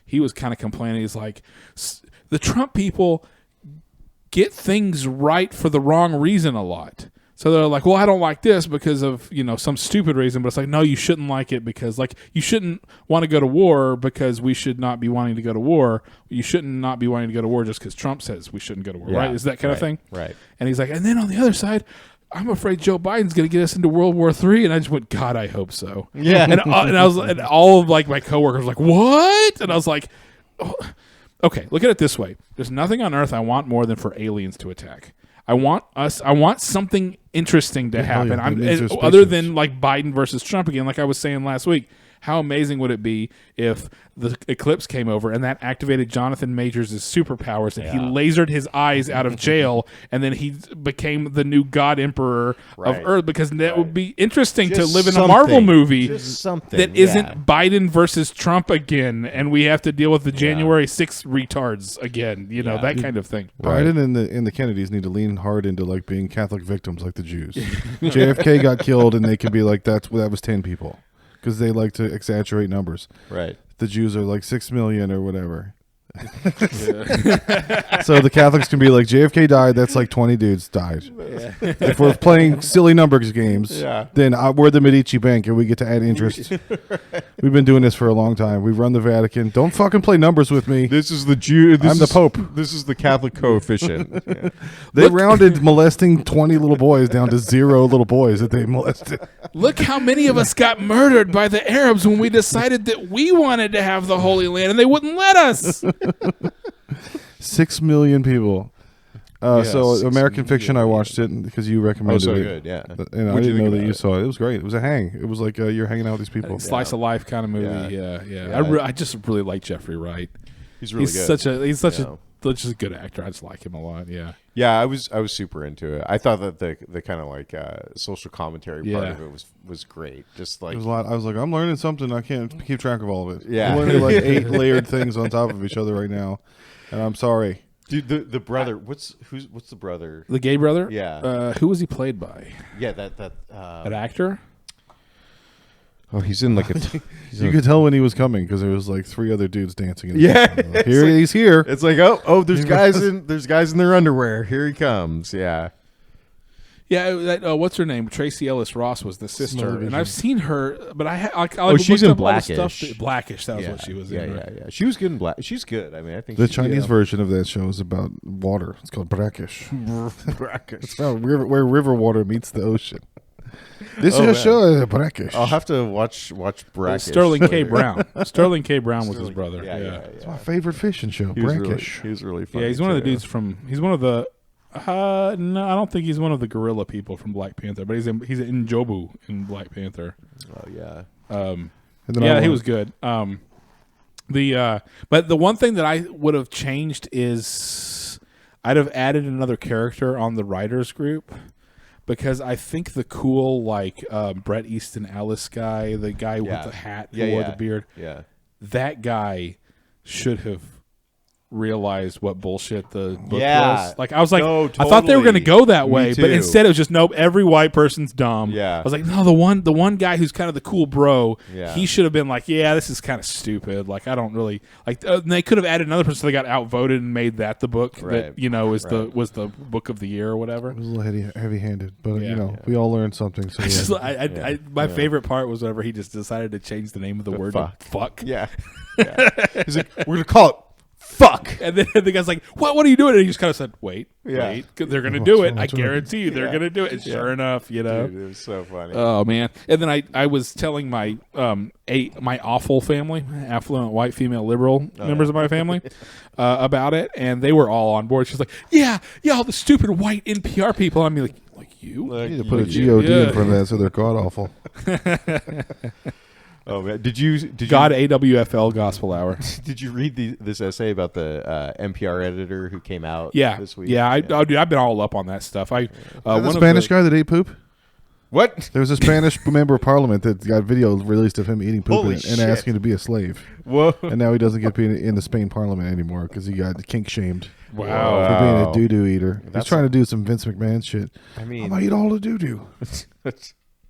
S3: he was kind of complaining. He's like, the Trump people get things right for the wrong reason a lot. So they're like, well, I don't like this because of, some stupid reason. But it's like, no, you shouldn't like it because, like, you shouldn't want to go to war because we should not be wanting to go to war. You shouldn't not be wanting to go to war just because Trump says we shouldn't go to war,
S2: Yeah,
S3: right? Is that kind of thing?
S2: Right.
S3: And he's like, and then on the other side, I'm afraid Joe Biden's going to get us into World War III. And I just went, God, I hope so.
S2: Yeah.
S3: And all of like my coworkers were like, what? And I was like, oh. Okay, look at it this way. There's nothing on earth I want more than for aliens to attack. I want something interesting to happen.
S1: yeah, that means there's
S3: Other
S1: spaceships.
S3: than like Biden versus Trump again, like I was saying last week. How amazing would it be if the eclipse came over and that activated Jonathan Majors' superpowers and he lasered his eyes out of jail and then he became the new God Emperor of Earth? Because that would be interesting to
S2: Just
S3: live in a
S2: something.
S3: Marvel movie
S2: Just something
S3: that isn't Biden versus Trump again, and we have to deal with the January 6th retards again. That kind of thing.
S1: Biden and the Kennedys need to lean hard into like being Catholic victims, like the Jews. JFK got killed, and they can be like that was 10 people, because they like to exaggerate numbers.
S2: Right.
S1: The Jews are like 6 million or whatever. So the Catholics can be like, JFK died, that's like 20 dudes died. If we're playing silly numbers games, then we're the Medici Bank and we get to add interest. We've been doing this for a long time. We've run the Vatican. Don't fucking play numbers with me.
S2: This is the Jew.
S1: I'm the Pope.
S2: This is the Catholic coefficient. Yeah.
S1: They rounded molesting 20 little boys down to 0 little boys that they molested.
S3: Look how many of us got murdered by the Arabs when we decided that we wanted to have the Holy Land, and they wouldn't let us.
S1: 6 million people. So
S2: 6
S1: American Fiction, I
S2: million.
S1: watched it because you recommended
S2: so
S1: it.
S2: good, yeah.
S1: And I
S2: What'd you
S1: didn't
S2: think
S1: know that
S2: about
S1: you
S2: it?
S1: saw it. It was great. It was a hang. It was like you're hanging out with these people.
S3: Slice of life kind of movie. Yeah. I just really like Jeffrey Wright.
S2: He's really good.
S3: He's such a good actor. I just like him a lot. Yeah.
S2: Yeah, I was super into it. I thought that the kind of like social commentary part of it was great. Just like
S1: It was a lot. I was like, I'm learning something. I can't keep track of all of it.
S2: Yeah.
S1: I'm learning like 8 layered things on top of each other right now, and I'm sorry.
S2: dude, the brother. What's the brother?
S3: The gay brother.
S2: Yeah.
S3: Who was he played by?
S2: Yeah, that
S3: An actor.
S2: Oh, he's in like a.
S1: You could tell when he was coming because there was like 3 other dudes dancing. In
S2: Yeah.
S1: like, he's here.
S2: It's like there's guys in their underwear. Here he comes. Yeah.
S3: Yeah, what's her name? Tracy Ellis Ross was the sister,
S1: Smell-O-Vision.
S3: and I've seen her, but I
S2: she's
S3: looked
S2: in
S3: up all the stuff
S2: Blackish.
S3: Blackish, that was
S2: Yeah,
S3: what she was
S2: yeah,
S3: in.
S2: yeah,
S3: Right?
S2: yeah. She was good in Black. She's good. I mean, I think
S1: The
S2: she's
S1: Chinese
S2: good.
S1: version of that show is about water. It's called brackish. It's about where river water meets the ocean. This is a
S2: man.
S1: show is brackish.
S2: I'll have to watch Brackish.
S3: Sterling K. Brown. Sterling K. Brown was his brother.
S2: Yeah.
S1: It's my favorite fishing show.
S2: He was
S1: Brackish.
S2: really funny.
S3: Yeah, he's one of the
S2: too.
S3: dudes from. He's one of the. No, I don't think he's one of the gorilla people from Black Panther, but he's in Njobu in Black Panther.
S2: Oh yeah.
S1: And then
S3: Yeah,
S1: I
S3: he
S1: want-
S3: was good. But the one thing that I would have changed is I'd have added another character on the writers group, because I think the cool Bret Easton Ellis guy, the guy with the hat who wore the beard,
S2: Yeah.
S3: that guy should have realize what bullshit the book
S2: Yeah.
S3: was. Like I was like,
S2: No,
S3: I thought they were going to
S2: totally.
S3: go that
S2: Me
S3: way, but
S2: too.
S3: instead it was just nope. Every white person's dumb.
S2: Yeah.
S3: I was like, no, the one guy who's kind of the cool bro.
S2: Yeah.
S3: He should have been like, yeah, this is kind of stupid. Like I don't really like. And they could have added another person. So they got outvoted and made that the book
S2: Right.
S3: that was
S2: Right.
S3: was the book of the year or whatever.
S1: It was a little heavy-handed, but
S3: Yeah.
S1: we all learned something. So
S3: Just,
S1: yeah.
S3: my favorite part was whenever he just decided to change the name of the word
S2: fuck.
S3: to fuck.
S2: Yeah. He's like, we're gonna call it fuck.
S3: And then the guy's like, "What? What are you doing?" And he just kind of said, "Wait,
S2: Yeah.
S3: wait, 'cause they're gonna do it. I
S1: What's wrong?
S3: guarantee you, they're
S2: Yeah.
S3: gonna do it." And sure enough,
S2: Dude, it was so funny.
S3: Oh man! And then I was telling my my awful family, affluent white female liberal members of my family, about it, and they were all on board. She's like, "Yeah, all the stupid white NPR people." I mean, like you.
S1: You need to put a God in front of that so they're god awful.
S2: Oh man, did you
S3: godAWFL Gospel Hour.
S2: did you read this essay about the NPR editor who came out
S3: Yeah,
S2: this week?
S3: yeah. Dude, I've been all up on that stuff.
S1: The Spanish guy that ate poop?
S2: What?
S1: There was a Spanish member of parliament that got video released of him eating poop
S2: Holy
S1: and
S2: shit.
S1: asking to be a slave.
S2: Whoa.
S1: And now he doesn't get to be in the Spain parliament anymore because he got kink shamed
S3: Wow.
S1: for being a doo-doo eater. He's
S2: That's
S1: trying to do some Vince McMahon shit.
S2: I
S1: I'm
S2: mean,
S1: going to eat all the doo-doo.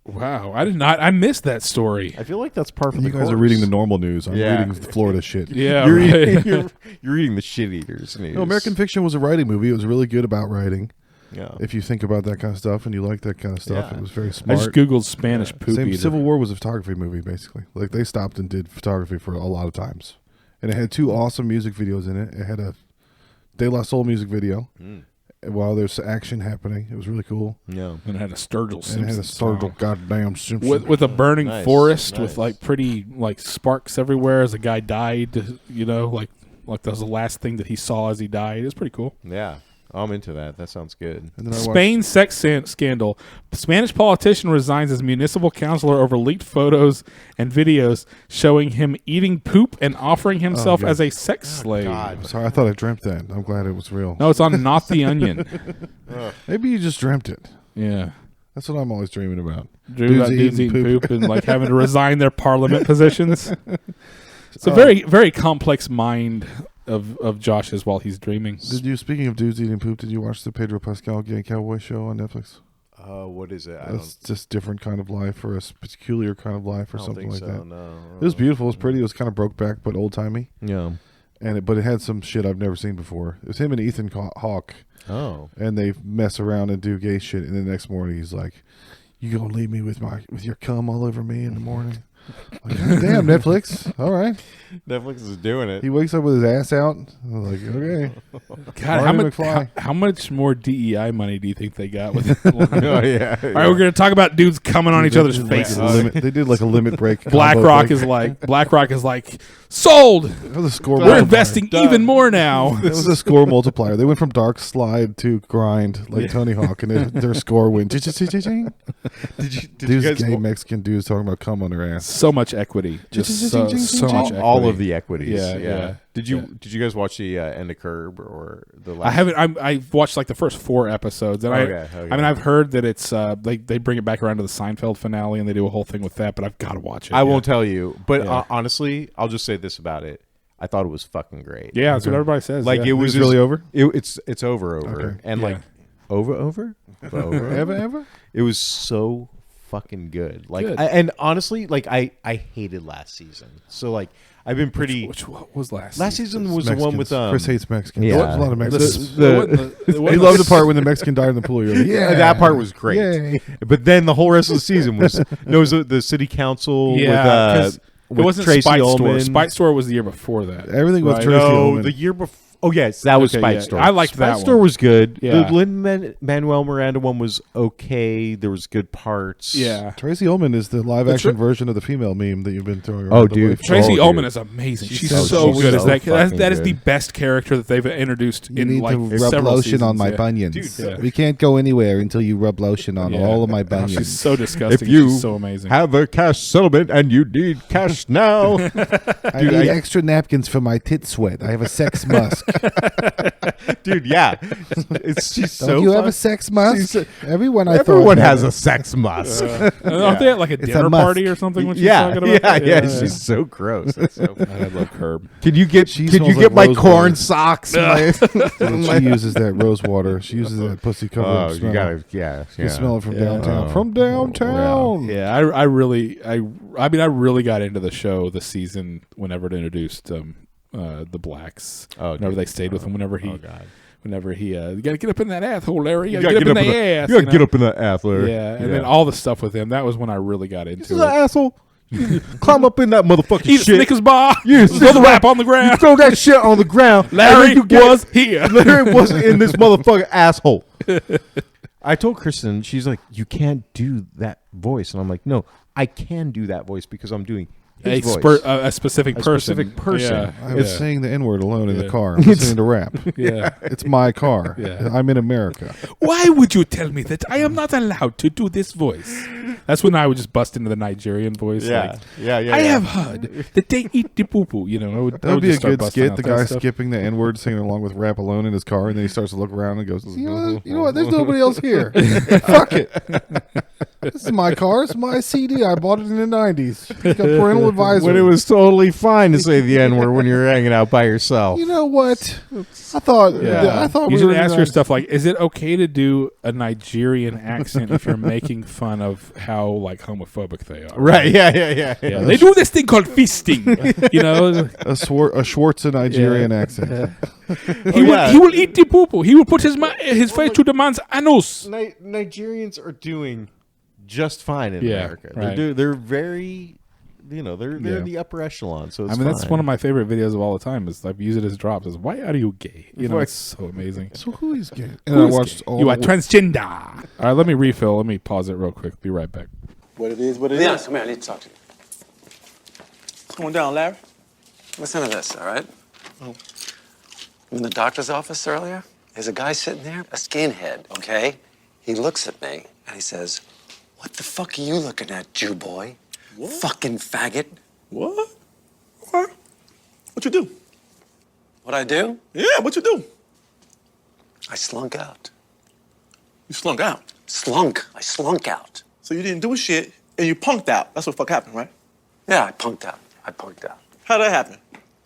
S3: Wow, I did not. I missed that story.
S2: I feel like that's part of
S1: You
S2: the
S1: guys are
S2: course.
S1: reading the normal news. I'm
S2: Yeah.
S1: reading the Florida shit.
S3: Yeah,
S2: You're,
S3: right.
S2: you're reading the shit eaters news.
S1: No, American Fiction was a writing movie. It was really good about writing.
S2: Yeah.
S1: If you think about that kind of stuff and you like that kind of stuff,
S2: Yeah.
S1: it was very
S3: I
S1: smart.
S3: just googled Spanish poop
S1: Same
S3: eater.
S1: Civil War was a photography movie, basically. Like they stopped and did photography for a lot of times, and it had two awesome music videos in it. It had a De La Soul music video while there's action happening. It was really cool,
S2: Yeah.
S3: And it had a Sturgill
S1: and it had a
S3: Simpson
S1: Sturgill goddamn Simpson.
S3: with a burning
S2: Nice,
S3: forest
S2: nice.
S3: with like pretty like sparks everywhere as a guy died. You know, like that was the last thing that he saw as he died. It was pretty cool.
S2: Yeah. I'm into that. That sounds good.
S1: And then I watched-
S3: Spain sex scandal. Spanish politician resigns as municipal councilor over leaked photos and videos showing him eating poop and offering himself
S1: God.
S3: as a sex slave.
S2: God.
S1: Sorry, I thought I dreamt that. I'm glad it was real.
S3: No, it's on Not the Onion.
S1: Maybe you just dreamt it.
S3: Yeah.
S1: That's what I'm always dreaming about.
S3: Dudes
S1: eating
S3: eating
S1: poop.
S3: poop and like having to resign their parliament positions. It's a
S1: Oh.
S3: very, very complex mind of Josh's while he's dreaming.
S1: Speaking of dudes eating poop, did you watch the Pedro Pascal Gay Cowboy show on Netflix?
S2: What is it?
S1: It's just different kind of life or a peculiar kind of life or
S2: I don't
S1: something
S2: think
S1: like
S2: so.
S1: that.
S2: No.
S1: It was beautiful. It was pretty. It was kind of broke back, but old timey.
S2: Yeah.
S1: But it had some shit I've never seen before. It was him and Ethan Hawke,
S2: Oh.
S1: and they mess around and do gay shit. And the next morning, he's like, "You gonna leave me with your cum all over me in the morning?" Like, damn, Netflix. All right.
S2: Netflix is doing it.
S1: He wakes up with his ass out. I was like, okay.
S3: God,
S1: Marty McFly.
S3: how much more DEI money do you think they got with that line?
S2: Oh yeah.
S3: All right, we're going to talk about dudes coming on each
S1: They
S3: other's
S1: did like a
S3: faces.
S1: they did like a limit break.
S3: BlackRock is like sold.
S1: That was a score.
S3: We're
S1: multiplier.
S3: investing
S2: Done.
S3: even more now.
S1: That was a score multiplier. They went from dark slide to grind like Tony Hawk, and their score went.
S2: Did you
S1: Dudes,
S2: guys
S1: gay Mexican dudes talking about cum on their ass.
S3: So much equity, just so much equity.
S2: all of the equities?
S3: Yeah.
S2: Did you guys watch the end of Curb or the? Last
S3: I haven't. I've watched like the first 4 episodes, and
S2: Okay.
S3: I mean, I've heard that it's they bring it back around to the Seinfeld finale, and they do a whole thing with that. But I've got to watch it.
S2: I won't tell you, but
S3: Yeah.
S2: Honestly, I'll just say this about it. I thought it was fucking great.
S3: Yeah, that's what everybody says.
S2: Like
S3: yeah.
S2: it was
S1: It's really over?
S2: It's over,
S1: Okay.
S2: and
S3: Yeah.
S2: like over.
S1: Ever?
S2: It was so fucking good. Like,
S3: Good.
S2: and honestly, like I hated last season. So like I've been pretty.
S3: Which what was last?
S2: Last season was the one with
S1: Chris hates Mexicans.
S2: yeah.
S1: There's a lot of Mexicans.
S2: The-
S1: He loved the part when the Mexican died in the pool. You're like, yeah,
S2: that part was great.
S1: Yay.
S2: But then the whole rest of the season was the city council
S3: Yeah, 'cause
S2: with
S3: it wasn't
S2: Tracy
S3: Spite Store.
S2: Ullman.
S3: Spite Store was the year before that.
S1: Everything with
S3: Right.
S1: Tracy
S2: No,
S1: Ullman.
S2: the year before. Oh yes, that was
S3: Okay,
S2: Spite
S3: yeah.
S2: Store.
S3: I liked
S2: Spite
S3: that
S2: Store
S3: one.
S2: was good.
S3: Yeah.
S2: The Lin-Manuel Miranda one was okay. There was good parts.
S3: Yeah.
S1: Tracy Ullman is the live action version of the female meme that you've been throwing around.
S2: Oh,
S1: the
S2: dude.
S1: way.
S3: Tracy
S2: dude.
S3: Ullman is amazing. She's
S2: so
S3: so
S2: good.
S3: good as that.
S2: So
S3: That is
S2: fucking
S3: the
S2: good.
S3: best character that they've introduced
S1: You
S3: in
S1: need
S3: like
S1: to rub
S3: several
S1: lotion
S3: seasons.
S1: on my
S3: Yeah.
S1: bunions.
S3: Dude, yeah.
S1: We can't go anywhere until you rub lotion on
S3: Yeah.
S1: all of my
S3: Oh,
S1: bunions.
S3: she's so disgusting.
S2: If you
S3: She's so amazing.
S2: have a cash settlement and you need cash now.
S1: I need extra napkins for my tit sweat. I have a sex musk.
S2: Dude, yeah. She's so
S1: Don't you have
S2: fun.
S1: a sex musk? Everyone
S2: Everyone has a sex musk.
S3: Aren't they at like a dinner
S1: musk.
S3: party or something when she's
S2: yeah,
S3: talking about
S2: yeah,
S3: that?
S2: She's so gross. That's so
S3: I love Curb.
S2: Can you get
S1: smells like
S2: my
S1: rose
S2: corn
S1: water.
S2: socks?
S1: And she uses that rose water. She uses that pussy cover.
S2: Oh,
S1: smell.
S2: you gotta, yeah.
S1: You smell it from
S3: Yeah.
S1: downtown.
S2: Oh.
S1: From downtown.
S3: Yeah, I really got into the show this season whenever it introduced the blacks.
S2: Oh,
S3: whenever
S2: dude.
S3: they stayed with him, whenever he,
S2: Oh, God.
S3: you gotta get up in that asshole, Larry. You
S2: You
S3: gotta get up in the ass.
S2: You gotta get up in that ass, Larry.
S3: Yeah, and then all the stuff with him. That was when I really got into
S2: This is
S3: it.
S2: an asshole. Climb up in that motherfucking
S3: Eat a
S2: shit.
S3: Snickers bar.
S2: Yeah,
S3: Throw the rap on the
S2: You
S3: ground.
S2: throw that shit on the ground.
S3: Larry
S2: and then you
S3: was here.
S2: Larry wasn't in this motherfucking asshole. I told Kristen, she's like, you can't do that voice. And I'm like, no, I can do that voice because I'm doing his voice.
S3: A specific person.
S2: specific person.
S3: Yeah.
S1: I was
S3: Yeah.
S1: saying the N-word alone in
S3: Yeah.
S1: the car. I'm listening to rap.
S3: Yeah.
S1: It's my car.
S3: Yeah.
S1: I'm in America.
S3: Why would you tell me that I am not allowed to do this voice? That's when I would just bust into the Nigerian voice. Like,
S2: yeah.
S3: I have heard that they eat the poo poo. You know,
S1: That would be a
S3: just start
S1: good
S3: busting
S1: skit.
S3: out
S1: The
S3: that
S1: guy
S3: stuff.
S1: skipping the N-word, singing along with rap alone in his car, and then he starts to look around and goes, You know what? There's nobody else here. Fuck it. This is my car. It's my CD. I bought it in the 90s. It's got parental advisory.
S2: When it was totally fine to say the N-word when you're hanging out by yourself.
S1: You know what? I thought.
S3: Yeah.
S1: I thought
S3: you
S1: we
S3: should
S1: were
S3: ask
S1: gonna-
S3: yourself like, is it okay to do a Nigerian accent if you're making fun of how like homophobic they are?
S2: Right, yeah.
S3: Yeah, they do this thing called feasting. You know,
S1: a Schwartz Nigerian accent.
S3: he will eat the poo poo. He will put his face to the man's anus.
S2: Nigerians are doing just fine in
S3: Yeah,
S2: America.
S3: right.
S2: They're very, they're
S3: Yeah.
S2: in the upper echelon. So it's
S3: I mean, that's
S2: fine.
S3: one of my favorite videos of all the time. Is I've used it as drops. Is why are you gay? You know,
S2: Right.
S3: it's so amazing.
S1: So who is gay? And
S3: Who
S1: I
S3: is
S1: watched
S3: gay?
S1: all.
S3: You are
S1: the-
S3: transgender. All right, let me refill. Let me pause it real quick. Be right back.
S4: What it is, what it is.
S5: Leon, come here. I need to talk to you.
S4: What's going down, Larry?
S5: Listen to this, all right? I'm in the doctor's office earlier. There's a guy sitting there, a skinhead, okay? He looks at me and he says, "What the fuck are you looking at, Jew boy?
S4: What?
S5: Fucking faggot."
S4: What? What? What you do?
S5: What I do?
S4: Yeah, what you do?
S5: I slunk out.
S4: You slunk out.
S5: Slunk. I slunk out.
S4: So you didn't do shit and you punked out. That's what the fuck happened, right?
S5: Yeah, I punked out. I punked out.
S4: How'd that happen?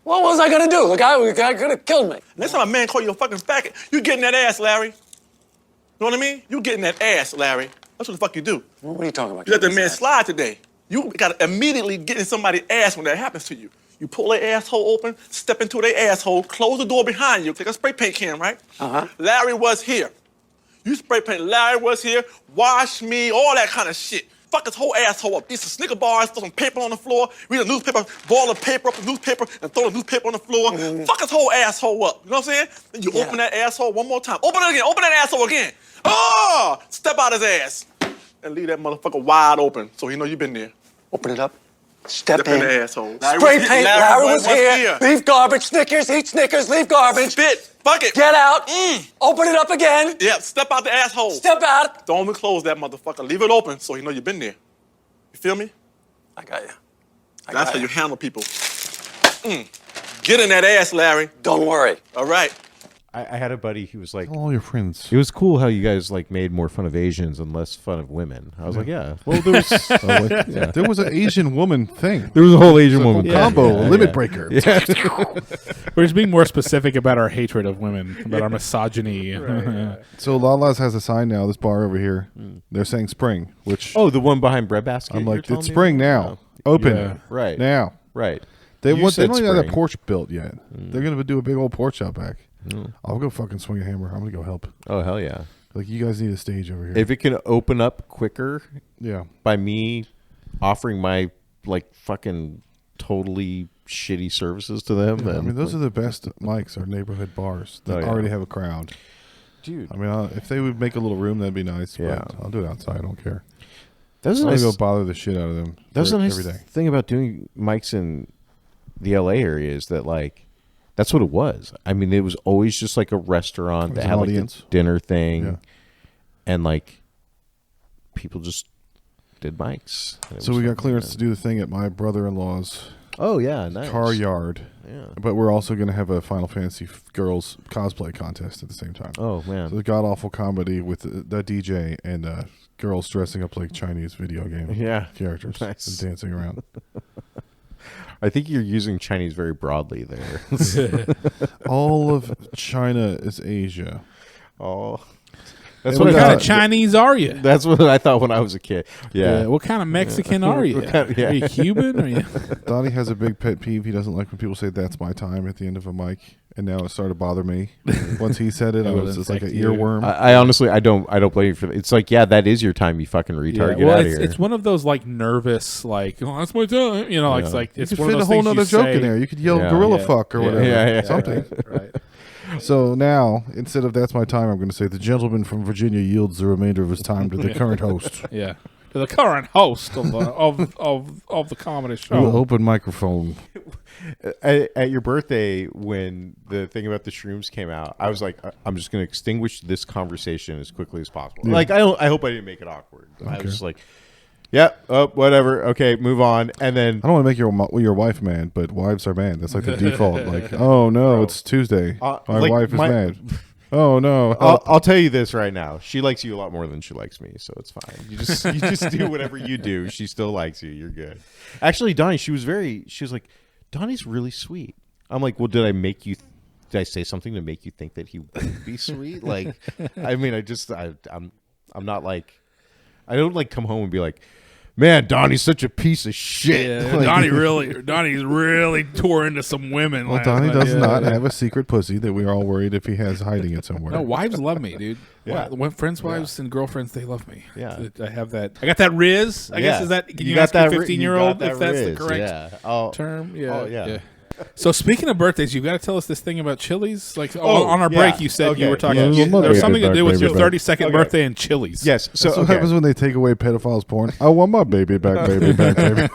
S5: What was I gonna do? The guy could have killed me.
S4: Next time a man call you a fucking faggot, you getting that ass, Larry. You know what I mean? You getting that ass, Larry. That's what the fuck you do.
S5: What are you talking about?
S4: You let that
S5: Killed
S4: man
S5: his ass?
S4: slide today. You gotta immediately get in somebody's ass when that happens to you. You pull their asshole open, step into their asshole, close the door behind you, take a spray paint can, right?
S5: Uh-huh.
S4: Larry was here. You spray paint, Larry was here, wash me, all that kind of shit. Fuck his whole asshole up. Eat some Snicker bars, throw some paper on the floor, read a newspaper, ball the paper up the newspaper, and throw the newspaper on the floor. Fuck his whole asshole up. You know what I'm saying? Then you
S5: Yeah.
S4: open that asshole one more time. Open it again. Open that asshole again. Oh! Step out his ass. And leave that motherfucker wide open so he know you been there.
S5: Open it up. Step
S4: Step in the asshole. Larry
S5: Spray
S4: was-
S5: paint. Larry was here. Leave garbage. Snickers. Eat Snickers. Leave garbage.
S4: Spit. Fuck it.
S5: Get out.
S4: Mm.
S5: Open it up again.
S4: Yep. Step out the asshole.
S5: Step out.
S4: Don't even close that motherfucker. Leave it open so he know you been there. You feel me?
S5: I got you.
S4: That's how you handle people. Get in that ass, Larry.
S5: Don't worry.
S4: All right.
S2: I had a buddy who was like,
S1: All your friends.
S2: it was cool how you guys like made more fun of Asians and less fun of women. I was like, yeah. Well, there was
S1: There was an Asian woman thing.
S2: there was a whole Asian woman
S1: Combo,
S2: Yeah,
S1: limit
S2: yeah.
S1: breaker.
S3: We're just being more specific about our hatred of women, about our misogyny.
S1: So Lala's has a sign now. This bar over here. They're saying spring, which
S2: Oh, the one behind Breadbasket.
S1: I'm
S2: you're
S1: like,
S2: telling
S1: it's
S2: me
S1: spring
S2: about?
S1: now. Open
S3: Yeah.
S2: Right.
S1: now.
S2: Right.
S1: They
S2: You
S1: want. They
S2: said
S1: don't even have that
S2: spring.
S1: porch built yet. They're gonna do a big old porch out back. I'll go fucking swing a hammer. I'm gonna go help.
S2: Oh, hell yeah.
S1: Like, you guys need a stage over here.
S2: If it can open up quicker
S1: yeah.
S2: by me offering my like fucking totally shitty services to them, then
S1: I mean, those are the best mics. Our neighborhood bars that
S2: Oh, yeah.
S1: already have a crowd.
S2: dude.
S1: I mean, if they would make a little room, that'd be nice.
S2: Yeah.
S1: But I'll do it outside. I don't care.
S2: That was
S1: I'm
S2: a
S1: gonna
S2: nice,
S1: go bother the shit out of them.
S2: that was a nice
S1: every day.
S2: thing about doing mics in the LA area is that like that's what it was. I mean, it was always just like a restaurant
S1: It was
S2: that
S1: an
S2: had like
S1: audience.
S2: a dinner thing,
S1: Yeah.
S2: and like people just did mics. And it
S1: So
S2: was
S1: we got
S2: fucking
S1: clearance
S2: good.
S1: to do the thing at my brother-in-law's
S2: Oh yeah, nice
S1: car yard. But we're also going to have a Final Fantasy girls cosplay contest at the same time.
S2: Oh man,
S1: so the godAWFL comedy with the DJ and girls dressing up like Chinese video game characters and dancing around.
S2: I think you're using Chinese very broadly there.
S1: All of China is Asia.
S2: Oh.
S3: That's what kind of Chinese are you?
S2: That's what I thought when I was a kid. Yeah.
S3: What kind of Mexican are you? Are you Cuban? Are you?
S1: Donnie has a big pet peeve. He doesn't like when people say "that's my time" at the end of a mic, and now it started to bother me. Once he said it, I was just like an earworm.
S2: I honestly, I don't blame you for that. It's like, that is your time, you fucking retard. Get out of here.
S3: It's one of those like nervous, like, oh, that's my time. You know, it's like
S1: you
S3: it's
S1: could
S3: one
S1: fit
S3: of those
S1: a whole
S3: things
S1: other
S3: you
S1: joke
S3: say.
S1: in there. You could yell "gorilla fuck" or whatever. Something.
S3: Right.
S1: So now, instead of "that's my time," I'm going to say the gentleman from Virginia yields the remainder of his time to the current host.
S3: Yeah, to the current host of the comedy show.
S1: Open microphone.
S2: At your birthday, when the thing about the shrooms came out, I was like, I'm just going to extinguish this conversation as quickly as possible.
S1: Yeah.
S2: Like, I hope I didn't make it awkward. I was just like, whatever. Okay, move on. And then
S1: I don't want to make your wife mad, but wives are mad. That's like the default. Like, oh no, it's Tuesday. My wife is mad. Oh no.
S2: I'll tell you this right now. She likes you a lot more than she likes me, so it's fine. You just do whatever you do. She still likes you. You're good. Actually, Donnie, she was like, Donnie's really sweet. I'm like, well, did I say something to make you think that he would be sweet? Like, I mean, I'm not like, I don't like come home and be like, man, Donnie's such a piece of shit.
S3: Yeah,
S2: like,
S3: Donnie's really tore into some women.
S1: Well, Donnie does not have a secret pussy that we're all worried if he has hiding it somewhere.
S3: No, wives love me, dude.
S2: Yeah.
S3: When friends, wives, and girlfriends, they love me.
S2: Yeah.
S3: I have that. I got that Riz. I guess is that. Can you ask a 15-year-old if that's the correct term? Yeah.
S2: Oh, yeah.
S3: So speaking of birthdays, you've got to tell us this thing about Chili's. Like on our break, you said you were talking.
S1: Yeah.
S3: There's something to do with your
S1: Baby
S3: 32nd birthday and Chili's.
S2: Yes. So
S1: That's what happens when they take away pedophiles' porn. I want my baby back, baby back, baby.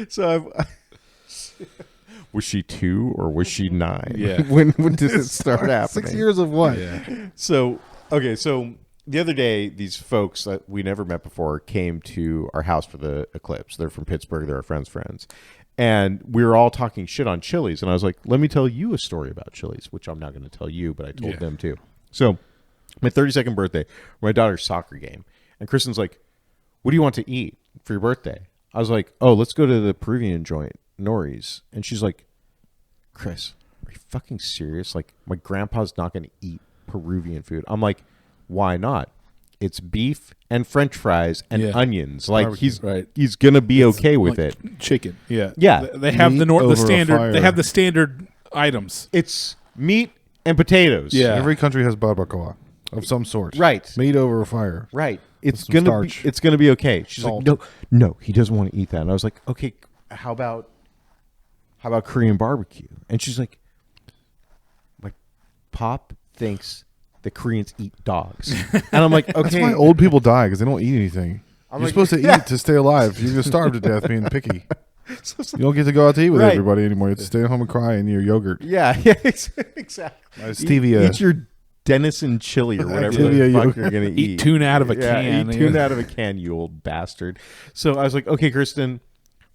S2: So was she 2 or was she 9?
S3: Yeah.
S2: when did it start happening?
S1: 6 years of what?
S3: Yeah.
S2: So the other day, these folks that we never met before came to our house for the eclipse. They're from Pittsburgh. They're our friends. And we were all talking shit on Chili's. And I was like, let me tell you a story about Chili's, which I'm not going to tell you, but I told them too. So my 32nd birthday, my daughter's soccer game. And Kristen's like, what do you want to eat for your birthday? I was like, oh, let's go to the Peruvian joint, Nori's. And she's like, Chris, are you fucking serious? Like, my grandpa's not going to eat Peruvian food. I'm like, why not? It's beef and French fries and onions. Like, he's gonna be okay with it.
S3: Chicken. Yeah. They have
S1: Meat
S3: the standard.
S1: fire.
S3: They have the standard items.
S2: It's meat and potatoes.
S3: Yeah.
S1: Every country has barbacoa of some sort.
S2: Right.
S1: Meat over a fire.
S2: Right. It's
S1: some
S2: gonna be,
S1: starch.
S2: it's gonna be okay. She's
S1: Salt.
S2: like, no, he doesn't want to eat that. And I was like, okay, how about Korean barbecue? And she's like, my pop thinks the Koreans eat dogs. And I'm like, okay.
S1: That's why old people die, because they don't eat anything. You're
S2: like,
S1: supposed to eat to stay alive. You're going to starve to death being picky. You don't get to go out to eat with everybody anymore. You have to stay at home and cry in your yogurt.
S2: Yeah, exactly.
S1: Stevia.
S2: Eat your Denison chili or whatever the fuck you're going to eat.
S3: Eat tuna out of a can.
S2: Eat tuna out of a can, you old bastard. So I was like, okay, Kristen,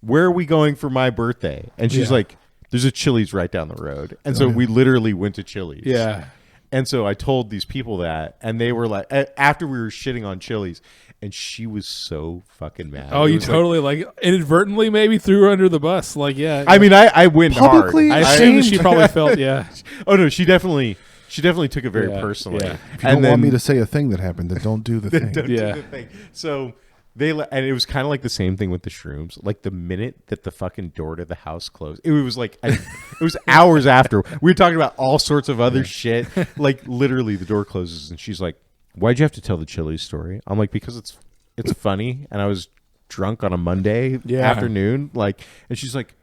S2: where are we going for my birthday? And she's like, there's a Chili's right down the road. And so we literally went to Chili's.
S3: Yeah.
S2: And so I told these people that, and they were like, after we were shitting on Chili's, and she was so fucking mad.
S3: Oh, you totally like inadvertently maybe threw her under the bus. Like, yeah.
S2: I mean, I went
S1: Publicly
S2: hard.
S3: I assume that she probably felt, yeah.
S2: Oh no, she definitely took it very personally.
S3: Yeah.
S1: If you don't want me to say a thing that happened, then don't do the thing.
S2: Don't do the thing. So and it was kind of like the same thing with the shrooms. Like the minute that the fucking door to the house closed, it was like it was hours after we were talking about all sorts of other shit. Like literally, the door closes and she's like, "Why'd you have to tell the Chili's story?" I'm like, "Because it's funny." And I was drunk on a Monday afternoon. Like, and she's like,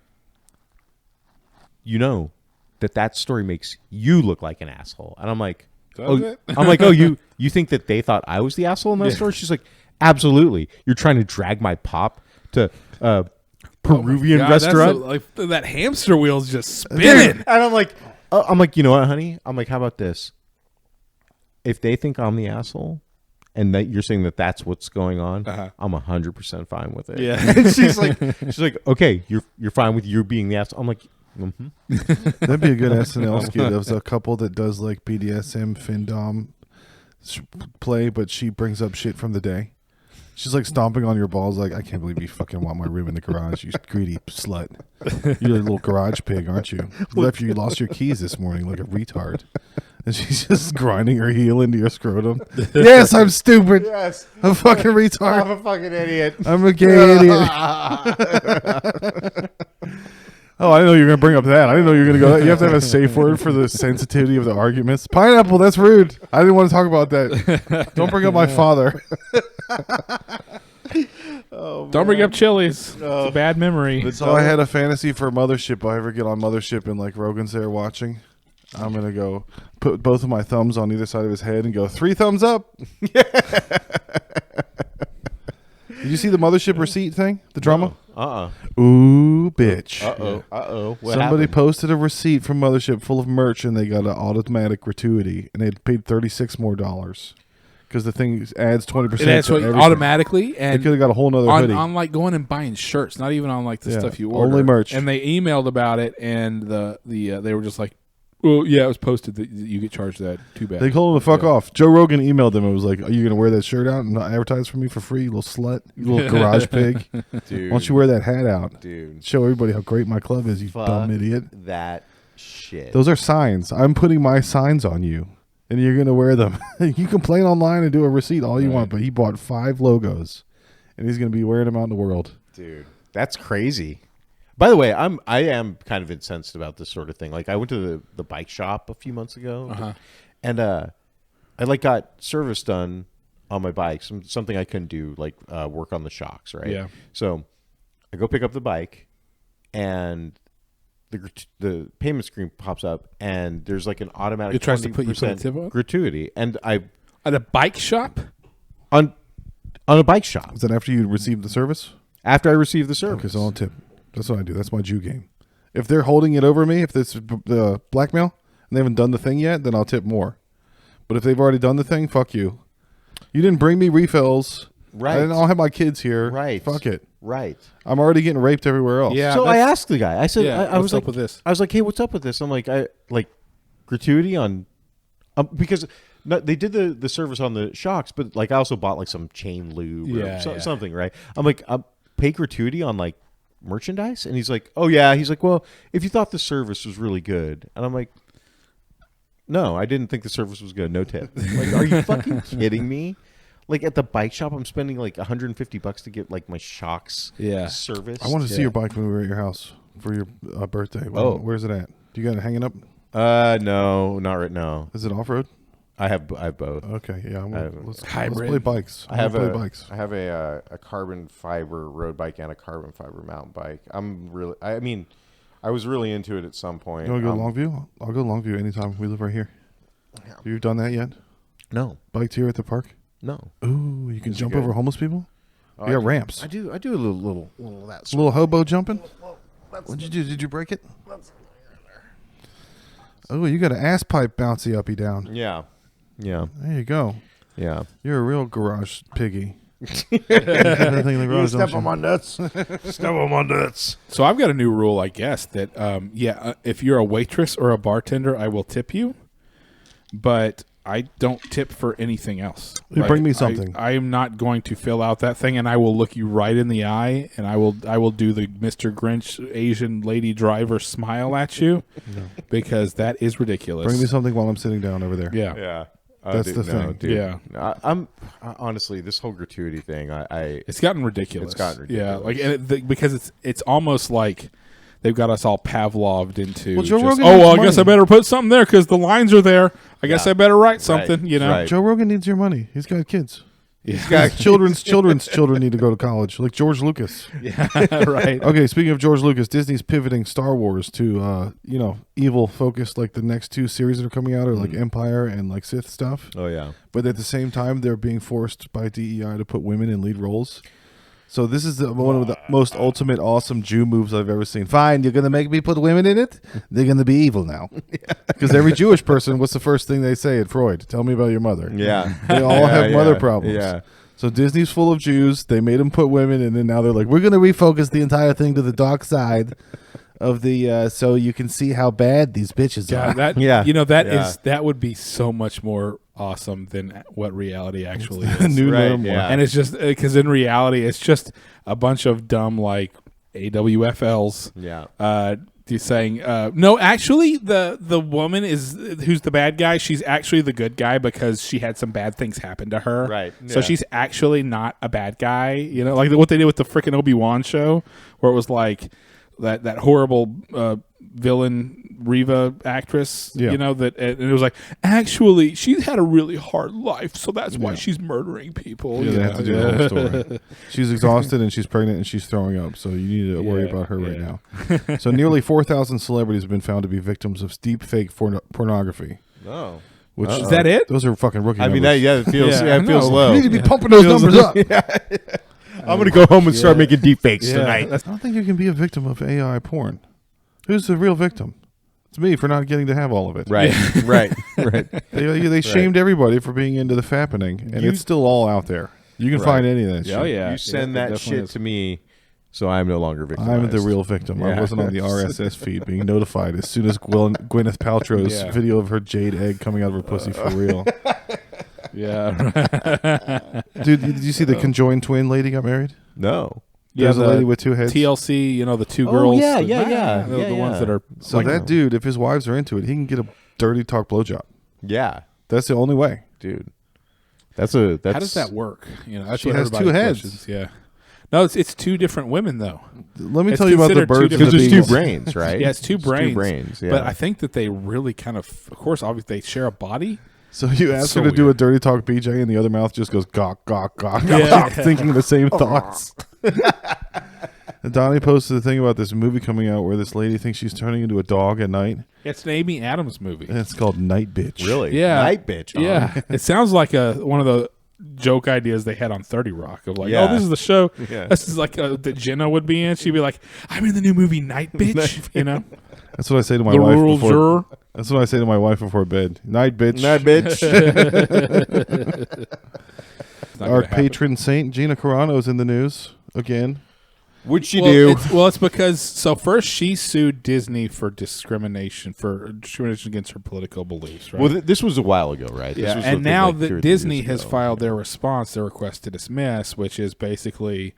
S2: "You know that story makes you look like an asshole." And I'm like, "Oh, you think that they thought I was the asshole in that story?" She's like, absolutely. You're trying to drag my pop to a Peruvian restaurant.
S3: That hamster wheel's just spinning.
S2: And I'm like, you know what, honey? I'm like, how about this? If they think I'm the asshole and that you're saying that that's what's going on, I'm 100% fine with it.
S3: Yeah.
S2: And she's like, okay, you're fine with you being the asshole. I'm like,
S1: That'd be a good SNL skit. There's a couple that does like BDSM findom play, but she brings up shit from the day. She's like stomping on your balls like, I can't believe you fucking want my room in the garage, you greedy slut. You're a little garage pig, aren't you? You lost your keys this morning like a retard. And she's just grinding her heel into your scrotum. Yes, I'm stupid.
S2: Yes.
S1: I'm a fucking retard.
S2: I'm a fucking idiot.
S1: I'm a gay idiot. Oh, I didn't know you were going to bring up that. I didn't know you were going to go. You have to have a safe word for the sensitivity of the arguments. Pineapple, that's rude. I didn't want to talk about that. Don't bring up my father.
S3: Don't bring up Chili's. It's a bad memory.
S1: So I had a fantasy for Mothership. If I ever get on Mothership and like Rogan's there watching, I'm going to go put both of my thumbs on either side of his head and go 3 thumbs up. Did you see the Mothership receipt thing? The drama? Ooh, bitch. Somebody posted a receipt from Mothership full of merch and they got an automatic gratuity and they had paid $36 more because the thing adds 20%.
S3: It adds automatically,
S1: They
S3: and
S1: could have got a whole nother hoodie.
S3: on like going and buying shirts, not even on like the stuff you order.
S1: Only merch.
S3: And they emailed about it, and they were just like, "Oh yeah, it was posted that you get charged that. Too bad."
S1: They told him to fuck off. Joe Rogan emailed them and was like, "Are you going to wear that shirt out and not advertise for me for free, you little slut, you little garage pig?
S2: Dude.
S1: Why don't you wear that hat out,
S2: Dude.
S1: Show everybody how great my club is, you dumb idiot."
S2: That shit.
S1: Those are signs. I'm putting my signs on you, and you're going to wear them. You complain online and do a receipt all you want, but he bought 5 logos, and he's going to be wearing them out in the world.
S2: Dude, that's crazy. By the way, I am kind of incensed about this sort of thing. Like I went to the bike shop a few months ago, and I like got service done on my bike. Something I couldn't do, like work on the shocks, right?
S3: Yeah.
S2: So I go pick up the bike, and the payment screen pops up, and there's like an automatic.
S3: It tries to put a tip on
S2: gratuity, and I
S3: at a bike shop
S2: on a bike shop.
S1: Is that after you received the service?
S2: After I received the service.
S1: Okay, so I'll tip. That's what I do. That's my Jew game. If they're holding it over me, if it's blackmail and they haven't done the thing yet, then I'll tip more. But if they've already done the thing, fuck you. You didn't bring me refills.
S2: Right.
S1: I don't have my kids here.
S2: Right.
S1: Fuck it.
S2: Right.
S1: I'm already getting raped everywhere else.
S3: Yeah.
S2: So I asked the guy. I said, I was
S3: what's up
S2: like,
S3: with this?
S2: I was like, hey, what's up with this? I'm like, gratuity on, because they did the service on the shocks, but like I also bought like some chain lube or something, right? I'm like, pay gratuity on like merchandise, and he's like, oh yeah. He's like, well, if you thought the service was really good, and I'm like, no, I didn't think the service was good. No tip. Like, are you fucking kidding me? Like at the bike shop, I'm spending like $150 to get like my shocks service.
S1: I want to see your bike when we were at your house for your birthday. Where's it at? Do you got it hanging up?
S2: No, not right now.
S1: Is it off road?
S2: I have both.
S1: Okay, yeah. Let's
S3: hybrid.
S1: play bikes.
S2: I have
S1: bikes.
S2: I have a carbon fiber road bike and a carbon fiber mountain bike. I was really into it at some point.
S1: You want to go Longview? I'll go Longview anytime. We live right here. Yeah. Have you done that yet?
S2: No.
S1: Biked here at the park?
S2: No.
S1: Ooh, you can jump over homeless people? You got ramps.
S2: I do a little of that.
S1: A little hobo jumping? What'd you do? Did you break it? Oh, you got an ass pipe bouncy uppy down.
S2: Yeah. Yeah.
S1: There you go.
S2: Yeah.
S1: You're a real garage piggy.
S2: Step on my nuts. Step on my nuts.
S3: So I've got a new rule, I guess, that if you're a waitress or a bartender, I will tip you, but I don't tip for anything else.
S1: You bring me something.
S3: I am not going to fill out that thing, and I will look you right in the eye, and I will do the Mr. Grinch Asian lady driver smile at you, because that is ridiculous.
S1: Bring me something while I'm sitting down over there.
S3: Yeah.
S2: Yeah.
S1: That's the thing.
S2: Dude.
S3: Yeah.
S2: I'm honestly, this whole gratuity thing,
S3: it's gotten ridiculous.
S2: It's gotten ridiculous.
S3: Yeah, like because it's almost like they've got us all Pavloved into.
S1: Well, Joe
S3: just,
S1: Rogan
S3: I
S1: needs
S3: guess I
S1: money.
S3: better put something there because the lines are there. I guess I better write something. You know,
S2: Right.
S1: Joe Rogan needs your money. He's got kids.
S3: He's
S1: got children's children need to go to college, like George Lucas.
S3: Yeah, right.
S1: Okay, speaking of George Lucas, Disney's pivoting Star Wars to evil focused, like the next 2 series that are coming out are like Empire and like Sith stuff.
S2: Oh yeah.
S1: But at the same time, they're being forced by DEI to put women in lead roles. So this is one of the most ultimate awesome Jew moves I've ever seen. Fine, you're going to make me put women in it? They're going to be evil now. Because every Jewish person, what's the first thing they say at Freud? Tell me about your mother.
S2: Yeah.
S1: They all have mother problems.
S2: Yeah.
S1: So Disney's full of Jews. They made them put women, and then now they're like, we're going to refocus the entire thing to the dark side of the so you can see how bad these bitches
S3: Yeah,
S1: are.
S3: that would be so much more awesome than what reality actually is.
S1: New
S2: Right,
S1: normal.
S2: yeah.
S3: And it's just because in reality, it's just a bunch of dumb like AWFLs.
S2: Yeah.
S3: Saying no, actually the woman who's the bad guy, she's actually the good guy because she had some bad things happen to her,
S2: Right,
S3: So
S2: yeah.
S3: she's actually not a bad guy, like what they did with the freaking Obi-Wan show where it was like that horrible villain Reva actress,
S1: Yeah.
S3: and it was like actually she had a really hard life, so that's why she's murdering people.
S1: Yeah, they have to do the whole story. She's exhausted and she's pregnant and she's throwing up, so you need to worry about her right now. So nearly 4,000 celebrities have been found to be victims of deep fake pornography.
S2: Oh.
S1: Which
S3: Is that it?
S1: Those are fucking rookie
S2: I mean,
S1: numbers.
S2: it feels
S3: Yeah, I
S2: it feels
S3: know.
S2: low.
S1: You need to be pumping those numbers up.
S2: I'm going to go home and start making deep fakes tonight.
S1: I don't think you can be a victim of AI porn. Who's the real victim? It's me for not getting to have all of it.
S2: Right, right, right.
S1: They shamed everybody for being into the fappening, and it's still all out there. You can find any of that shit.
S3: Oh yeah,
S2: You send
S3: yeah, it
S2: that
S3: definitely
S2: shit
S3: is.
S2: to me, so I'm no longer victimized.
S1: I'm the real victim. I
S2: Yeah.
S1: wasn't on the RSS feed being notified as soon as Gwyneth Paltrow's
S3: Yeah.
S1: video of her jade egg coming out of her pussy for real.
S3: Yeah.
S1: Dude, did you see the conjoined twin lady got married?
S2: No.
S1: There's a
S3: the
S1: lady with two heads.
S3: TLC, the two
S2: Oh,
S3: girls.
S2: yeah,
S3: the-
S2: yeah.
S3: The,
S2: Yeah,
S3: the ones
S2: yeah.
S3: that are
S1: So
S3: like,
S1: that dude, if his wives are into it, he can get a dirty talk blowjob.
S2: Yeah,
S1: That's the only way.
S2: dude. That's how
S3: does that work? That's
S1: She
S3: what
S1: has
S3: everybody
S1: two heads.
S3: questions. Yeah. No, it's two different women though.
S1: Let me
S3: It's
S1: tell you about the
S3: considered two
S1: birds and
S2: because
S1: the
S2: there's
S1: bees.
S2: two brains, right?
S3: Yeah, it's two brains.
S2: Two brains. Yeah.
S3: But I think that they really kind of course, obviously, they share a body.
S1: So you ask
S3: so
S1: her to do a
S3: weird.
S1: dirty talk BJ, and the other mouth just goes gawk, gawk, gawk,
S3: Yeah.
S1: gawk, thinking the same thoughts. And Donnie posted a thing about this movie coming out where this lady thinks she's turning into a dog at night.
S3: It's an Amy Adams movie.
S1: And it's called Night Bitch.
S2: really,
S3: Yeah.
S2: night bitch. huh?
S3: Yeah, it sounds like one of the joke ideas they had on 30 Rock of like,
S2: Yeah.
S3: oh, this is the show.
S2: Yeah.
S3: This is like that Jenna would be in. She'd be like, I'm in the new movie Night Bitch.
S1: That's what I say to my
S3: The
S1: wife
S3: rural
S1: before.
S3: juror.
S1: That's what I say to my wife before bed. Night bitch.
S2: Night bitch.
S3: It's not
S1: Our
S3: gonna happen.
S1: patron saint Gina Carano is in the news again.
S2: What'd she
S3: Well,
S2: do?
S3: it's because first she sued Disney for discrimination against her political beliefs, right?
S2: Well, this was a while ago, right? This
S3: Yeah,
S2: was
S3: and
S2: like
S3: now
S2: 2 or
S3: that
S2: 3
S3: Disney
S2: years
S3: has
S2: ago.
S3: filed their response, their request to dismiss, which is basically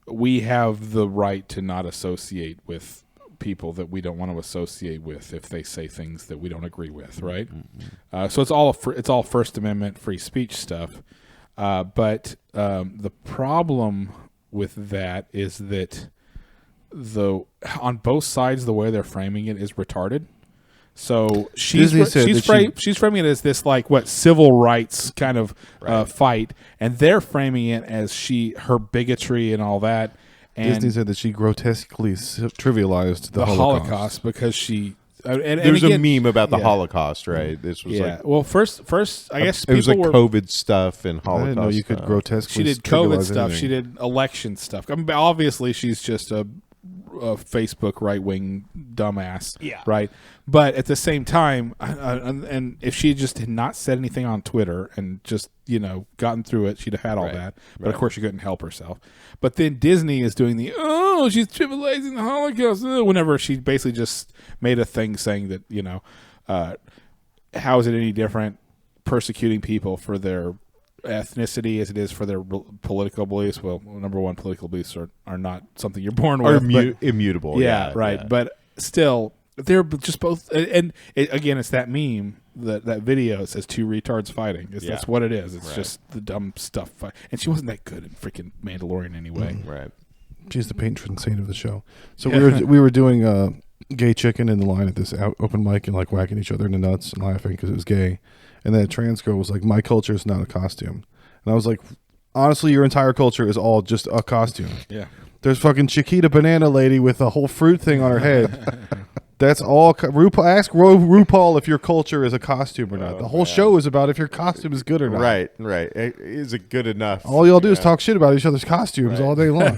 S3: we have the right to not associate with people that we don't want to associate with if they say things that we don't agree with, right? So it's all First Amendment free speech stuff. But the problem with that is that on both sides the way they're framing it is retarded. So she's
S1: Disney said that
S3: she's framing it as this like civil rights kind of fight, and they're framing it as her bigotry and all that. And
S1: Disney said that she grotesquely trivialized the
S3: Holocaust because she. And
S2: There's
S3: again,
S2: a meme about the
S3: yeah.
S2: Holocaust, right? This was
S3: Yeah.
S2: like
S3: Well, first, I guess
S2: it was
S3: people
S2: like
S3: were.
S2: COVID stuff and
S1: I
S2: Holocaust.
S1: didn't know you could
S2: stuff.
S1: grotesquely
S3: She did COVID
S1: trivialize
S3: stuff.
S1: anything.
S3: She did election stuff. I mean, obviously, she's just a Facebook right wing dumbass.
S2: Yeah.
S3: Right. But at the same time, and if she just had not said anything on Twitter and just gotten through it, she'd have had all
S2: Right.
S3: that. But of course, she couldn't help herself. But then Disney is doing she's trivializing the Holocaust. Whenever she basically just made a thing saying that how is it any different persecuting people for their ethnicity as it is for their political beliefs? Well, number one, political beliefs are not something you're born
S2: Or
S3: with. but-
S2: immutable.
S3: yeah, right.
S2: yeah.
S3: But still, they're just both. And again, it's that meme, that video. It says two retards fighting. That's what it is. It's just the dumb stuff. And she wasn't that good in freaking Mandalorian anyway.
S2: Right.
S1: She's the patron saint of the show. So we were doing gay chicken in the line at this open mic and like whacking each other in the nuts and laughing because it was gay. And then a trans girl was like, "My culture is not a costume," and I was like, "Honestly, your entire culture is all just a costume."
S3: Yeah.
S1: There's fucking Chiquita banana lady with a whole fruit thing on her head. That's all. Ask RuPaul if your culture is a costume or not. The whole show is about if your costume is good or not.
S2: Right. Right. Is it good enough?
S1: All y'all do is talk shit about each other's costumes all day long.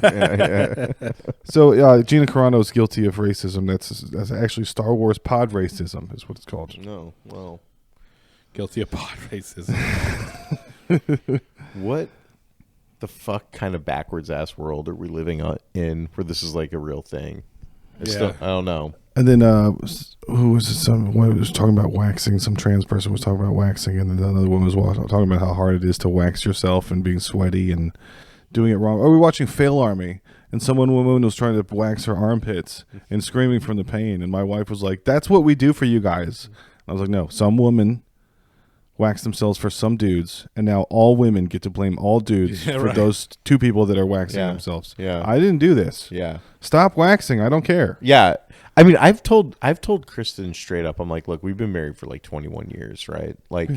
S1: So Gina Carano is guilty of racism. That's actually Star Wars pod racism is what it's called.
S2: No. Well,
S3: Guilty of pod racism.
S2: what the fuck kind of backwards ass world are we living in where this is like a real thing? I don't know.
S1: And then who was it? Someone was talking about waxing. Some trans person was talking about waxing, and then another woman was talking about how hard it is to wax yourself and being sweaty and doing it wrong. Are we watching Fail Army? And woman was trying to wax her armpits and screaming from the pain. And my wife was like, "That's what we do for you guys." And I was like, "No, some women wax themselves for some dudes, and now all women get to blame all dudes for those two people that are waxing themselves."
S2: Yeah,
S1: I didn't do this.
S2: Yeah,
S1: stop waxing. I don't care.
S2: Yeah. I mean, I've told Kristen straight up. I'm like, look, we've been married for like 21 years, right? Like,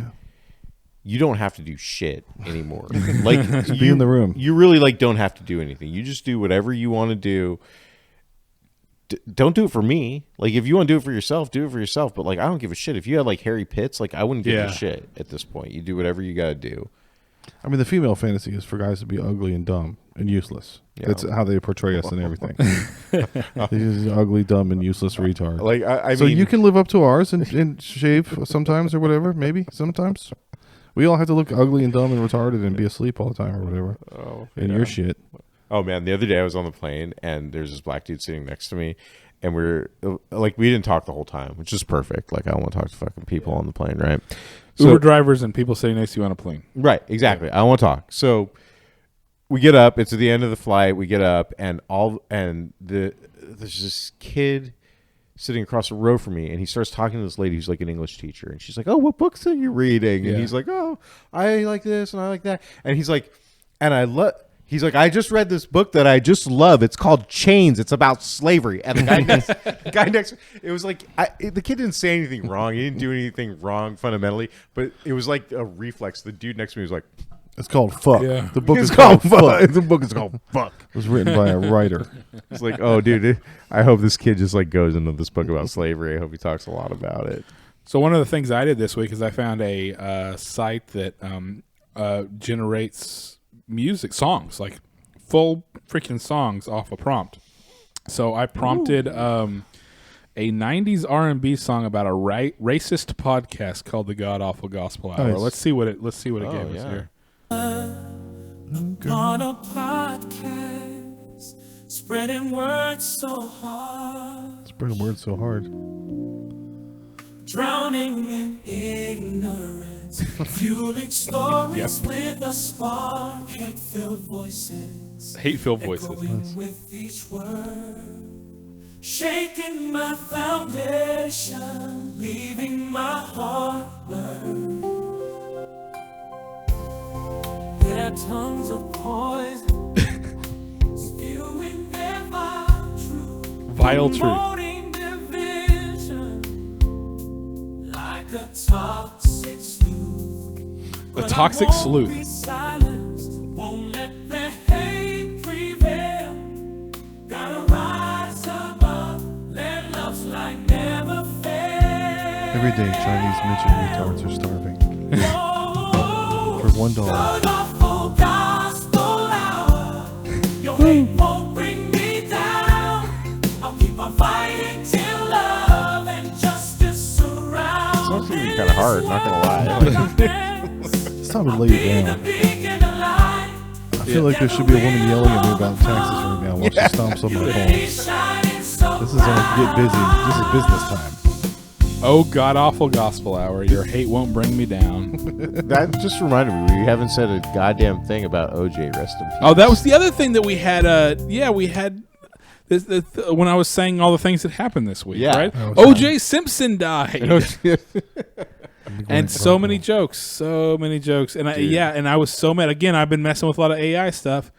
S2: you don't have to do shit anymore. Like,
S1: just be in the room.
S2: You really like don't have to do anything. You just do whatever you want to do. Don't do it for me. Like, if you want to do it for yourself, do it for yourself. But like, I don't give a shit. If you had like hairy pits, like I wouldn't give a shit at this point. You do whatever you got to do.
S1: I mean, the female fantasy is for guys to be ugly and dumb and useless. Yeah. That's how they portray us and everything. These ugly, dumb, and useless retard.
S2: Like, I
S1: so
S2: mean,
S1: you can live up to ours and shave sometimes or whatever. Maybe sometimes. We all have to look ugly and dumb and retarded and be asleep all the time or whatever. Oh, and your shit.
S2: Oh man, the other day I was on the plane and there's this black dude sitting next to me, and we didn't talk the whole time, which is perfect. Like, I don't want to talk to fucking people on the plane, right?
S3: Uber drivers and people sitting next to you on a plane.
S2: Right, exactly. I don't want to talk. So we get up. It's at the end of the flight. We get up, and there's this kid sitting across the row from me, and he starts talking to this lady who's like an English teacher, and she's like, "Oh, what books are you reading?" And he's like, "Oh, I like this and I like that," and he's like, He's like, "I just read this book that I just love. It's called Chains. It's about slavery." And the guy next, it was like, the kid didn't say anything wrong. He didn't do anything wrong fundamentally, but it was like a reflex. The dude next to me was like,
S1: "It's called Fuck."
S3: Yeah.
S1: The book is called Fuck. The book is called Fuck. It was written by a writer.
S2: It's like, oh, dude, I hope this kid just like goes into this book about slavery. I hope he talks a lot about it.
S3: So one of the things I did this week is I found a site that generates songs, like full freaking songs off a prompt. So I prompted a 90s R&B song about a racist podcast called the godAWFL Gospel Hour.
S1: Nice.
S3: Let's see what it gave us here.
S6: On a podcast, spreading words so hard.
S1: Spreading words so hard.
S6: Drowning in ignorance. Fueling stories with a spark. Hate-filled voices. Echoing with each word. Shaking my foundation. Leaving my heart blurred. Their tongues of poison. Spewing their vile truth. Promoting division. Like a toxic sleuth.
S3: A toxic sleuth.
S6: Won't let the hate prevail. Gotta rise above. Let love's like never fail.
S1: Every day, Chinese midget retards are starving. For $1.
S6: godAWFL Gospel Hour. Your hate won't bring me down. I'll keep on fighting till love and justice surround.
S2: It's actually kind of hard, not gonna lie.
S1: It's time to lay it down. I feel like there should be a woman yelling at me about taxes right now while she stomps on my balls. This is get busy. This is business time.
S3: Oh, godAWFL Gospel Hour. Your hate won't bring me down.
S2: That just reminded me, we haven't said a goddamn thing about OJ. Rest in peace.
S3: Oh, that was the other thing that we had. We had this, when I was saying all the things that happened this week.
S2: Yeah.
S3: Right? OJ Simpson died. And so many jokes. And I was so mad. Again, I've been messing with a lot of AI stuff.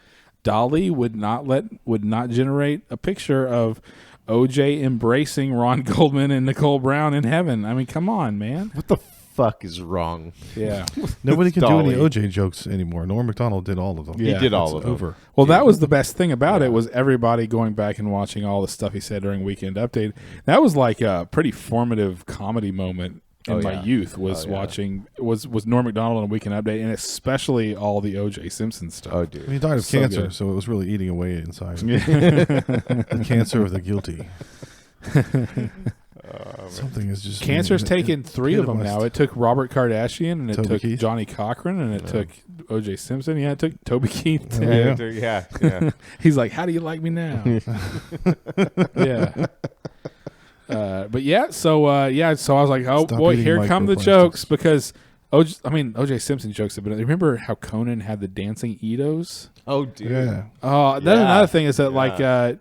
S3: Dolly would not generate a picture of OJ embracing Ron Goldman and Nicole Brown in heaven. I mean, come on, man.
S2: What the fuck is wrong?
S3: Yeah.
S1: Nobody can
S2: Dolly.
S1: do any OJ jokes anymore. Norm Macdonald did all of them.
S3: Yeah,
S2: he did all
S1: It's
S2: of them.
S1: over.
S3: Well, that was the best thing about it, was everybody going back and watching all the stuff he said during Weekend Update. That was like a pretty formative comedy moment in my youth, was watching was Norm Macdonald on Weekend Update, and especially all the OJ Simpson stuff.
S2: Oh, dude.
S1: He died of
S3: So
S1: cancer,
S3: good.
S1: so it was really eating away inside. The cancer of the guilty. Something is just
S3: Cancer's taken 3 of them
S1: epitomized.
S3: now. It took Robert Kardashian, and it
S1: Toby
S3: took
S1: Keith.
S3: Johnny Cochran, and it took O.J. Simpson. Yeah, it took Toby Keith. Too.
S2: Yeah.
S3: He's like, how do you like me now? Yeah. But yeah, so I was like, oh
S1: Stop
S3: boy,
S1: eating
S3: here come the
S1: microplastics.
S3: jokes because O.J. Simpson jokes have been. Remember how Conan had the dancing Edos?
S2: Oh, dude.
S1: Yeah.
S3: Oh, that's another thing is that like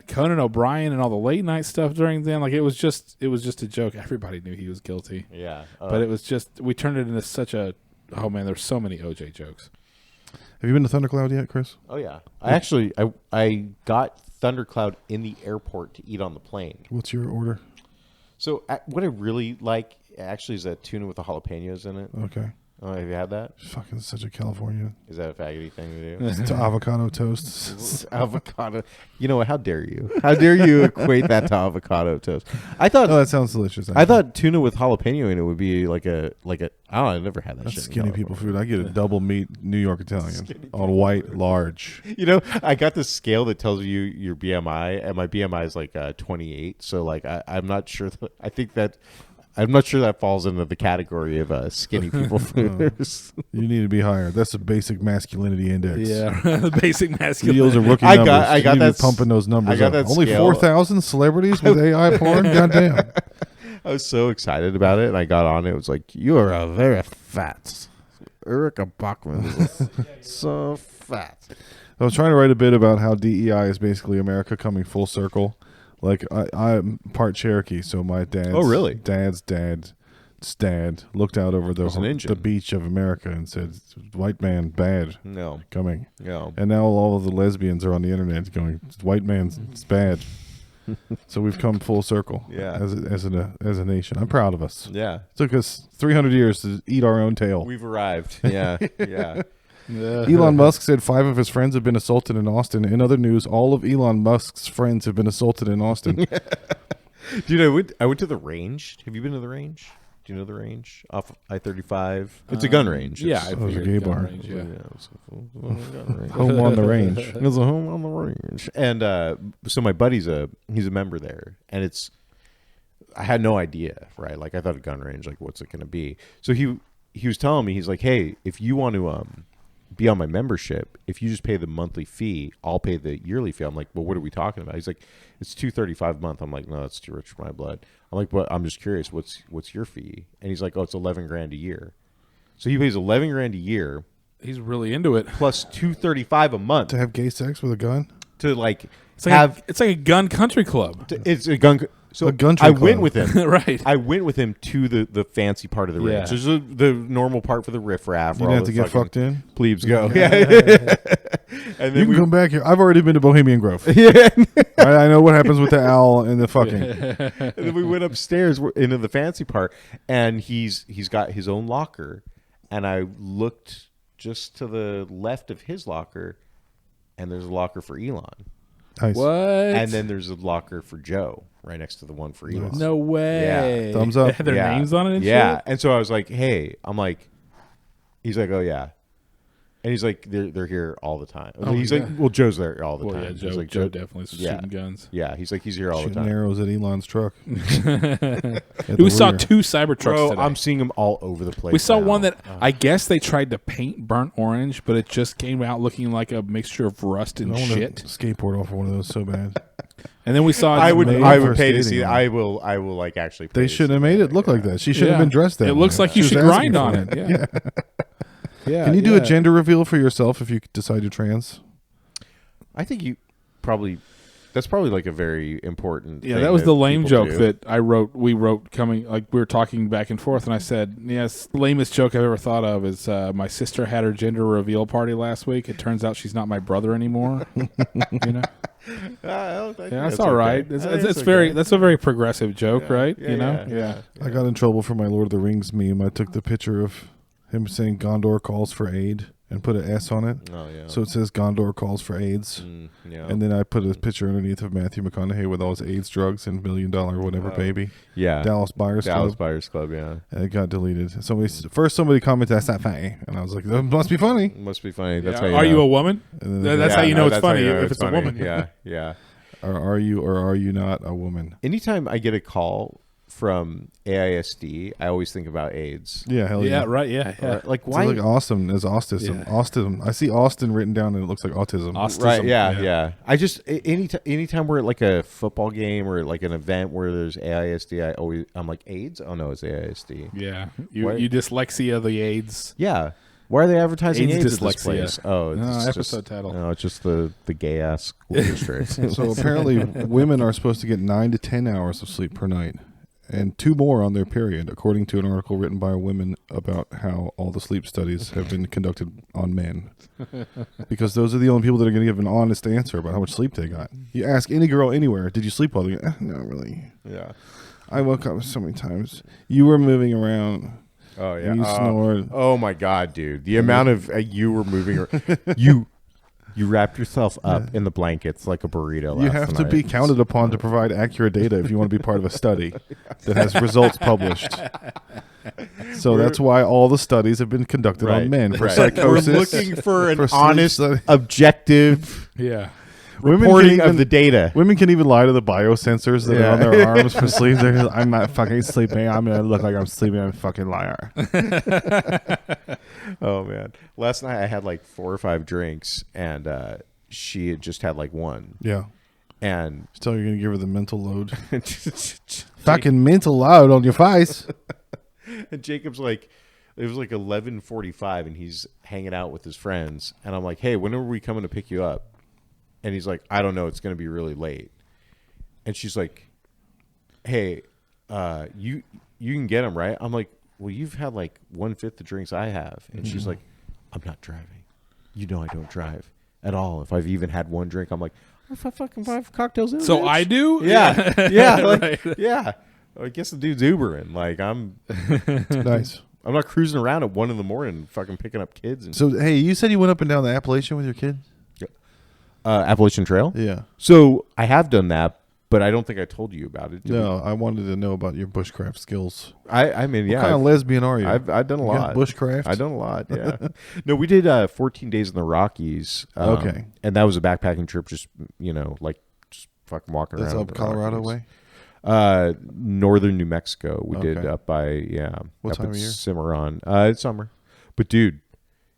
S3: Conan O'Brien and all the late night stuff during then, like it was just a joke. Everybody knew he was guilty.
S2: Yeah.
S3: But it was just we turned it into such a there's so many OJ jokes.
S1: Have you been to Thundercloud yet, Chris?
S2: Oh, yeah. I got Thundercloud in the airport to eat on the plane.
S1: What's your order?
S2: So what I really like actually is that tuna with the jalapenos in it.
S1: Okay.
S2: Oh, have you had that?
S1: Fucking such a California.
S2: Is that a faggoty thing to do?
S1: It's avocado toast.
S2: It's avocado. You know what? How dare you? How dare you equate that to avocado toast? I thought.
S1: Oh, that sounds delicious.
S2: I thought tuna with jalapeno in it would be like a. I don't know. I've never had that.
S1: That's
S2: shit in
S1: skinny people
S2: California.
S1: food. I get a double meat New York Italian on white, large.
S2: You know, I got this scale that tells you your BMI, and my BMI is like 28. So like, I'm not sure. I'm not sure that falls into the category of skinny people food.
S1: You need to be higher. That's a basic masculinity index.
S3: Yeah, the basic
S1: Those
S3: masculinity.
S1: are rookie
S2: I
S1: numbers.
S2: got
S1: You need to be
S2: that
S1: pumping those numbers
S2: I got
S1: up.
S2: that
S1: Only
S2: scale.
S1: 4,000 celebrities with AI porn? Goddamn.
S2: I was so excited about it, and I got on it. It was like, you are a very fat. Erica Bachman is so fat.
S1: I was trying to write a bit about how DEI is basically America coming full circle. Like, I'm part Cherokee, so my dad's dad looked out over the beach of America and said, white man, bad.
S2: No.
S1: Coming.
S2: No.
S1: And now all of the lesbians are on the internet going, white man's bad. So we've come full circle as a nation. I'm proud of us.
S2: Yeah.
S1: It took us 300 years to eat our own tail.
S2: We've arrived. Yeah. Yeah.
S1: Elon Musk said 5 of his friends have been assaulted in Austin. In other news, all of Elon Musk's friends have been assaulted in Austin.
S2: Dude, I went to the range. Have you been to the range? Do you know the range off I-35? It's a gun range.
S3: Yeah,
S2: It's,
S3: I
S1: was a
S3: figured
S1: gay bar.
S3: range, yeah.
S2: it's a gun range.
S1: Home on the range.
S2: It's a home on the range. And so my buddy's he's a member there, and I had no idea, right? Like I thought a gun range, like what's it going to be? So he was telling me, he's like, hey, if you want to be on my membership, if you just pay the monthly fee, I'll pay the yearly fee. I'm like, well, what are we talking about? He's like, it's $235 a month. I'm like, no, that's too rich for my blood. I'm like, but I'm just curious, what's your fee? And he's like, oh, it's $11,000 a year. So he pays $11,000 a year.
S3: He's really into it.
S2: Plus $235 a month
S1: To have gay sex with a gun?
S2: to like
S3: It's like it's like a gun country club.
S2: it's a gun. So
S1: A gun
S2: I
S1: club.
S2: went with him.
S3: Right.
S2: I went with him to the fancy part of the ranch.
S3: Yeah.
S2: There's the normal part for the riffraff.
S1: You
S2: where all
S1: have to
S2: the
S1: get
S2: fucking
S1: fucked in?
S2: Plebes go. Yeah. And
S1: You
S2: then
S1: can come back here. I've already been to Bohemian Grove. I know what happens with the owl and the fucking.
S2: and then we went upstairs into the fancy part, and he's got his own locker, and I looked just to the left of his locker, and there's a locker for Elon,
S1: Nice.
S3: What?
S2: and then there's a locker for Joe right next to the one for Elon.
S3: No way.
S2: Yeah.
S1: Thumbs up.
S3: They had their names on it and
S2: yeah.
S3: shit?
S2: And so I was like, hey, he's like, oh yeah. And he's like, they're here all the time. He's
S3: yeah.
S2: like, well, Joe's there all the
S3: Well,
S2: time.
S3: yeah,
S2: He's like,
S3: Joe definitely is
S2: yeah.
S3: shooting guns.
S2: Yeah, he's like, he's here all the
S1: Shooting
S2: time.
S1: arrows at Elon's truck.
S3: We saw 2 Cybertrucks
S2: Bro,
S3: today.
S2: I'm seeing them all over the place.
S3: We saw
S2: now.
S3: one that I guess they tried to paint burnt orange, but it just came out looking like a mixture of rust and
S1: I want
S3: shit.
S1: to skateboard off of one of those so bad.
S3: And then we saw
S2: I would
S1: made for
S2: pay to
S1: skating,
S2: see that.
S1: man.
S2: I will like actually.
S1: They shouldn't have made it look like that. She shouldn't have been dressed that way.
S3: It looks like you
S1: She
S3: should
S1: was asking
S3: grind on
S1: for
S3: it. Yeah. Yeah.
S1: Can you do a
S3: yeah.
S1: gender reveal for yourself if you decide you're trans?
S2: I think you probably. That's probably like a very important.
S3: Yeah,
S2: thing
S3: that was the lame
S2: people
S3: joke
S2: do.
S3: that we wrote coming, like we were talking back and forth, and I said, yes, lamest joke I've ever thought of is my sister had her gender reveal party last week. It turns out she's not my brother anymore. You know?
S2: Yeah,
S3: That's all right. That's a very progressive joke, right?
S2: Yeah,
S3: you know?
S2: yeah.
S1: I got in trouble for my Lord of the Rings meme. I took the picture of him saying Gondor calls for aid and put an S on it.
S2: Oh yeah.
S1: So it says Gondor calls for AIDS.
S2: Yeah.
S1: And then I put a picture underneath of Matthew McConaughey with all his AIDS drugs and $1 million whatever baby.
S2: yeah.
S1: Dallas Buyers Club.
S2: Buyers Club. Yeah.
S1: And it got deleted. Somebody commented, "That's not funny," and I was like, "That must be funny."
S2: Must be funny. That's
S3: Yeah.
S2: how
S3: Are
S2: you
S3: you
S2: know.
S3: a woman?
S1: And then
S3: That's how you know it's funny if it's
S2: funny.
S3: a woman.
S2: Yeah. Yeah.
S1: or are you not a woman?
S2: Anytime I get a call from AISD, I always think about AIDS.
S1: Yeah, hell
S3: Yeah,
S1: yeah.
S3: right. Yeah, yeah.
S2: Like
S1: It's
S2: why?
S1: like Austin is autism.
S3: Yeah.
S1: Austin. I see Austin written down and it looks like autism.
S3: Autism.
S2: Right? Yeah,
S3: Yeah.
S2: yeah. I just anytime we're at like a football game or like an event where there's AISD, I'm like AIDS. Oh no, it's AISD.
S3: Yeah.
S2: Why-
S3: You dyslexia the AIDS.
S2: Yeah. Why are they advertising
S3: AIDS
S2: AIDS, at this
S3: dyslexia.
S2: place? Oh,
S3: No,
S2: it's
S3: episode
S2: just,
S3: title.
S2: No, it's just the gay ass school district.
S1: So apparently, women are supposed to get 9 to 10 hours of sleep per night, and 2 more on their period, according to an article written by a woman about how all the sleep studies have been conducted on men. Because those are the only people that are going to give an honest answer about how much sleep they got. You ask any girl anywhere, "Did you sleep well?" They go, "Not really.
S2: Yeah.
S1: I woke up so many times. You were moving around.
S2: Oh yeah.
S1: And you snored."
S2: Oh my god, dude! The amount of you were moving, you wrapped yourself up in the blankets like a burrito.
S1: You
S2: last
S1: have to
S2: night.
S1: be counted upon to provide accurate data if you want to be part of a study that has results published. So that's why all the studies have been conducted
S2: Right,
S1: on men for
S2: right.
S1: psychosis.
S2: We're looking for an
S1: for sleep
S2: honest,
S1: study.
S2: objective
S3: Yeah.
S2: reporting of the data.
S1: Women can even lie to the biosensors that
S2: Yeah.
S1: are on their arms for sleep. They're just, "I'm not fucking sleeping. I'm gonna look like I'm sleeping. I'm a fucking liar."
S2: Oh man! Last night I had like 4 or 5 drinks, and she had just had like one.
S1: Yeah.
S2: And
S1: So you're gonna give her the mental load. Fucking mental load on your face.
S2: And Jacob's like, it was like 11:45, and he's hanging out with his friends, and I'm like, "Hey, when are we coming to pick you up?" And he's like, "I don't know. It's going to be really late." And she's like, "Hey, you can get him, right?" I'm like, "Well, you've had like 1/5 the drinks I have," and she's like, "I'm not driving. You know I don't drive at all. If I've even had one drink, I'm like, if I fucking 5 cocktails in,
S3: So
S2: bitch."
S3: I do?
S2: Yeah, yeah, like,
S3: Right.
S2: yeah. I guess the dude's Ubering. Like I'm
S1: Nice.
S2: not cruising around at 1 a.m. fucking picking up kids and
S1: So hey, you said you went up and down the Appalachian with your kid?
S2: Appalachian Trail.
S1: Yeah.
S2: So I have done that, but I don't think I told you about it. Did
S1: No, I wanted to know about your bushcraft skills.
S2: we? I mean, yeah.
S1: What kind of lesbian are you?
S2: I've done a
S1: You got
S2: lot.
S1: bushcraft?
S2: I've done a lot. Yeah. No, we did 14 days in the Rockies.
S1: Okay.
S2: And that was a backpacking trip. Just like just fucking walking
S1: That's
S2: around.
S1: up
S2: the
S1: Colorado
S2: Rockies.
S1: way?
S2: Northern New Mexico. We did
S1: Okay.
S2: up by
S1: What
S2: up
S1: time
S2: at
S1: of year?
S2: Cimarron. It's summer, but dude,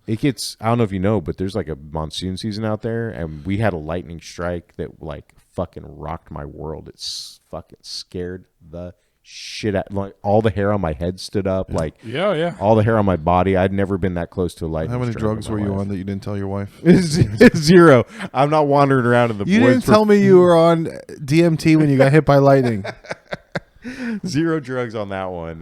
S2: it gets. I don't know if you know, but there's like a monsoon season out there, and we had a lightning strike that like fucking rocked my world. It's fucking scared the shit out. Like all the hair on my head stood up. Like
S3: Yeah.
S2: all the hair on my body. I'd never been that close to a lightning.
S1: How many
S2: strike
S1: drugs
S2: in my
S1: were you
S2: life.
S1: on that you didn't tell your wife?
S2: 0. I'm not wandering around in the.
S1: You
S2: woods
S1: didn't
S2: for
S1: tell me you were on DMT when you got hit by lightning.
S2: 0 drugs on that one.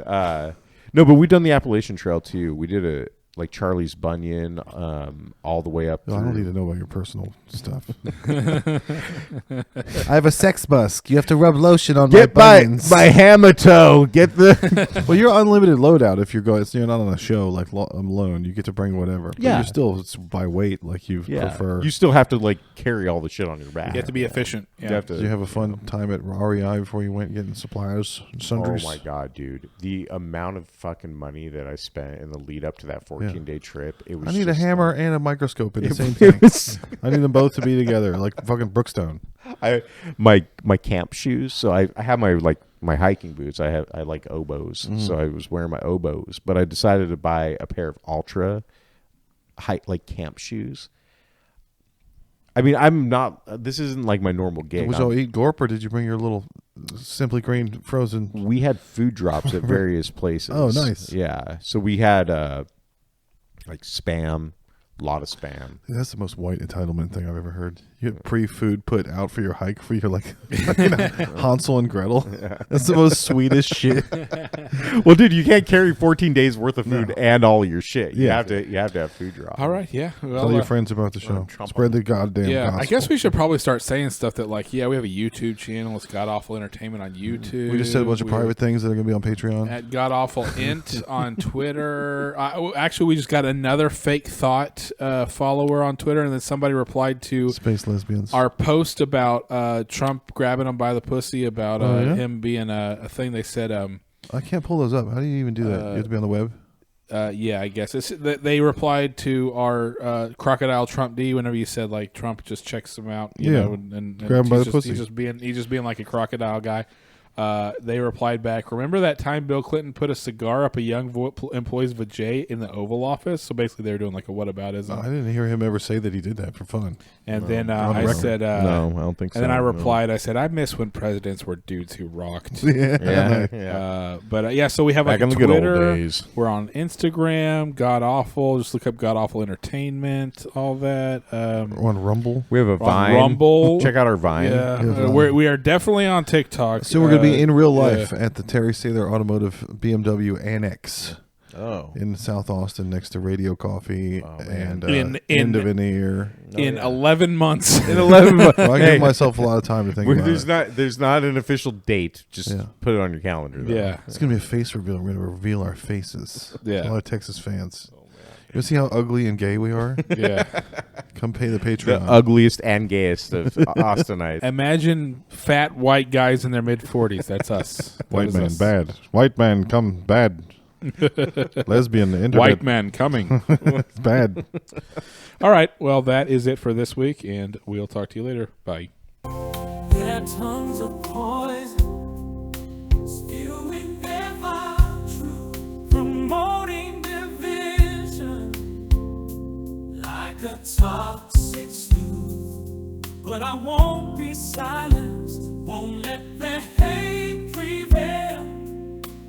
S2: No, but we done the Appalachian Trail too. We did a like Charlie's Bunyan, all the way up.
S1: No, I don't
S2: through-
S1: need to know about your personal stuff. I have a sex busk. You have to rub lotion on
S2: Get
S1: my
S2: my
S1: bunions.
S2: hammer toe. Get the.
S1: Well, you're unlimited loadout if you're going. You're not on a show like alone. You get to bring whatever. But
S2: Yeah.
S1: you're still it's by weight, like you prefer.
S2: You still have to like carry all the shit on your back.
S3: You have to be efficient. Yeah.
S2: You have to.
S1: Did you have a fun time at REI before you went getting supplies and
S2: Oh
S1: sundries?
S2: my god, dude! The amount of fucking money that I spent in the lead up to that 14-day trip. It was.
S1: I need a
S2: just,
S1: hammer
S2: like-
S1: and a microscope in the same
S2: It
S1: thing.
S2: was-
S1: I need them both to be together, like fucking Brookstone.
S2: my camp shoes. So I have my hiking boots. I like oboes.
S1: Mm-hmm.
S2: So I was wearing my oboes, but I decided to buy a pair of ultra height like camp shoes. I mean, I'm not. This isn't like my normal gig.
S1: Was all eat gorp, or did you bring your little Simply Green frozen?
S2: We had food drops at various places.
S1: Oh, nice.
S2: Yeah. So we had like Spam, a lot of Spam.
S1: That's the most white entitlement thing I've ever heard. You get pre-food put out for your hike for your like you know, Hansel and Gretel. That's the most sweetest shit.
S2: Well, dude, you can't carry 14 days worth of food and all your shit. You
S1: Yeah.
S2: have to have food drops.
S3: All right. Yeah. Well,
S1: Tell your friends about the show.
S2: Trump
S1: Spread the goddamn
S3: yeah,
S1: gospel.
S3: I guess we should probably start saying stuff that like, yeah, we have a YouTube channel. It's godAWFL Entertainment on YouTube.
S1: We just said a bunch of
S3: We-
S1: private things that are going to be on Patreon.
S3: at godAWFL Int on Twitter. Actually, we just got another fake thought follower on Twitter, and then somebody replied to
S1: Space lesbians.
S3: our post about Trump grabbing him by the pussy about
S1: Oh, yeah?
S3: him being a thing. They said,
S1: I can't pull those up. How do you even do that? You have to be on the web.
S3: yeah, I guess they replied to our crocodile Trump D whenever you said like Trump just checks him out, you
S1: Yeah.
S3: know, and
S1: Grab him by
S3: he's
S1: the
S3: just,
S1: pussy.
S3: he's just being like a crocodile guy. They replied back, remember that time Bill Clinton put a cigar up a young employee's vajay in the Oval Office? So basically they were doing like a whataboutism.
S1: I didn't hear him ever say that he did that for fun.
S3: And then
S1: On
S3: I
S1: record.
S3: said...
S2: no, I don't think so.
S3: and then I
S2: no.
S3: replied, I said, I miss when presidents were dudes who rocked.
S2: Yeah, yeah.
S3: So we have
S2: Back
S3: like
S2: in the good old
S3: Twitter.
S2: days.
S3: We're on Instagram, godAWFL. Just look up godAWFL Entertainment, all that.
S1: We're on Rumble.
S2: We have a
S3: We're on
S2: Vine.
S3: Rumble.
S2: Check out our Vine.
S3: Yeah,
S1: Vine.
S3: we are definitely on TikTok.
S1: So we're going to be in real life
S3: yeah.
S1: at the Terry Saylor Automotive BMW Annex
S2: Oh.
S1: in South Austin next to Radio Coffee and
S3: In-
S1: End of an Ear.
S3: in 11 months.
S2: In 11 months.
S1: Well, I
S2: Hey,
S1: give myself a lot of time to think about it.
S2: there's not an official date. Just
S1: Yeah.
S2: put it on your calendar. Though.
S3: Yeah.
S1: It's going to be a face reveal. We're going to reveal our faces.
S3: Yeah.
S1: A lot of Texas fans. You see how ugly and gay we are?
S3: Yeah.
S1: Come pay the
S2: The
S1: Patreon.
S2: ugliest and gayest of Austinites.
S3: Imagine fat white guys in their mid 40s. That's us. That
S1: White
S3: is
S1: man,
S3: us.
S1: bad. White man, come bad. Lesbian, internet,
S3: White man coming.
S1: bad.
S3: All right. Well, that is it for this week, and we'll talk to you later. Bye.
S6: Their tongues of poison, spewing their vile truth, promoting division like a toxic stew. But I won't be silenced, won't let their hate prevail.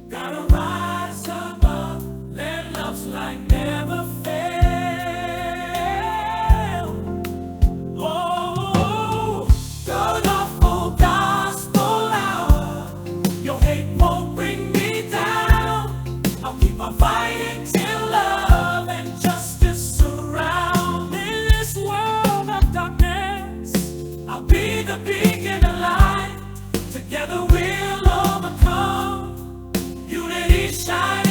S6: Gotta rise above, let love's light never fail. Oh, godAWFL gospel hour. Your hate won't bring me down. I'll keep on fighting till love and justice surround. In this world of darkness, I'll be the beacon of light. Together we'll overcome. Unity shine.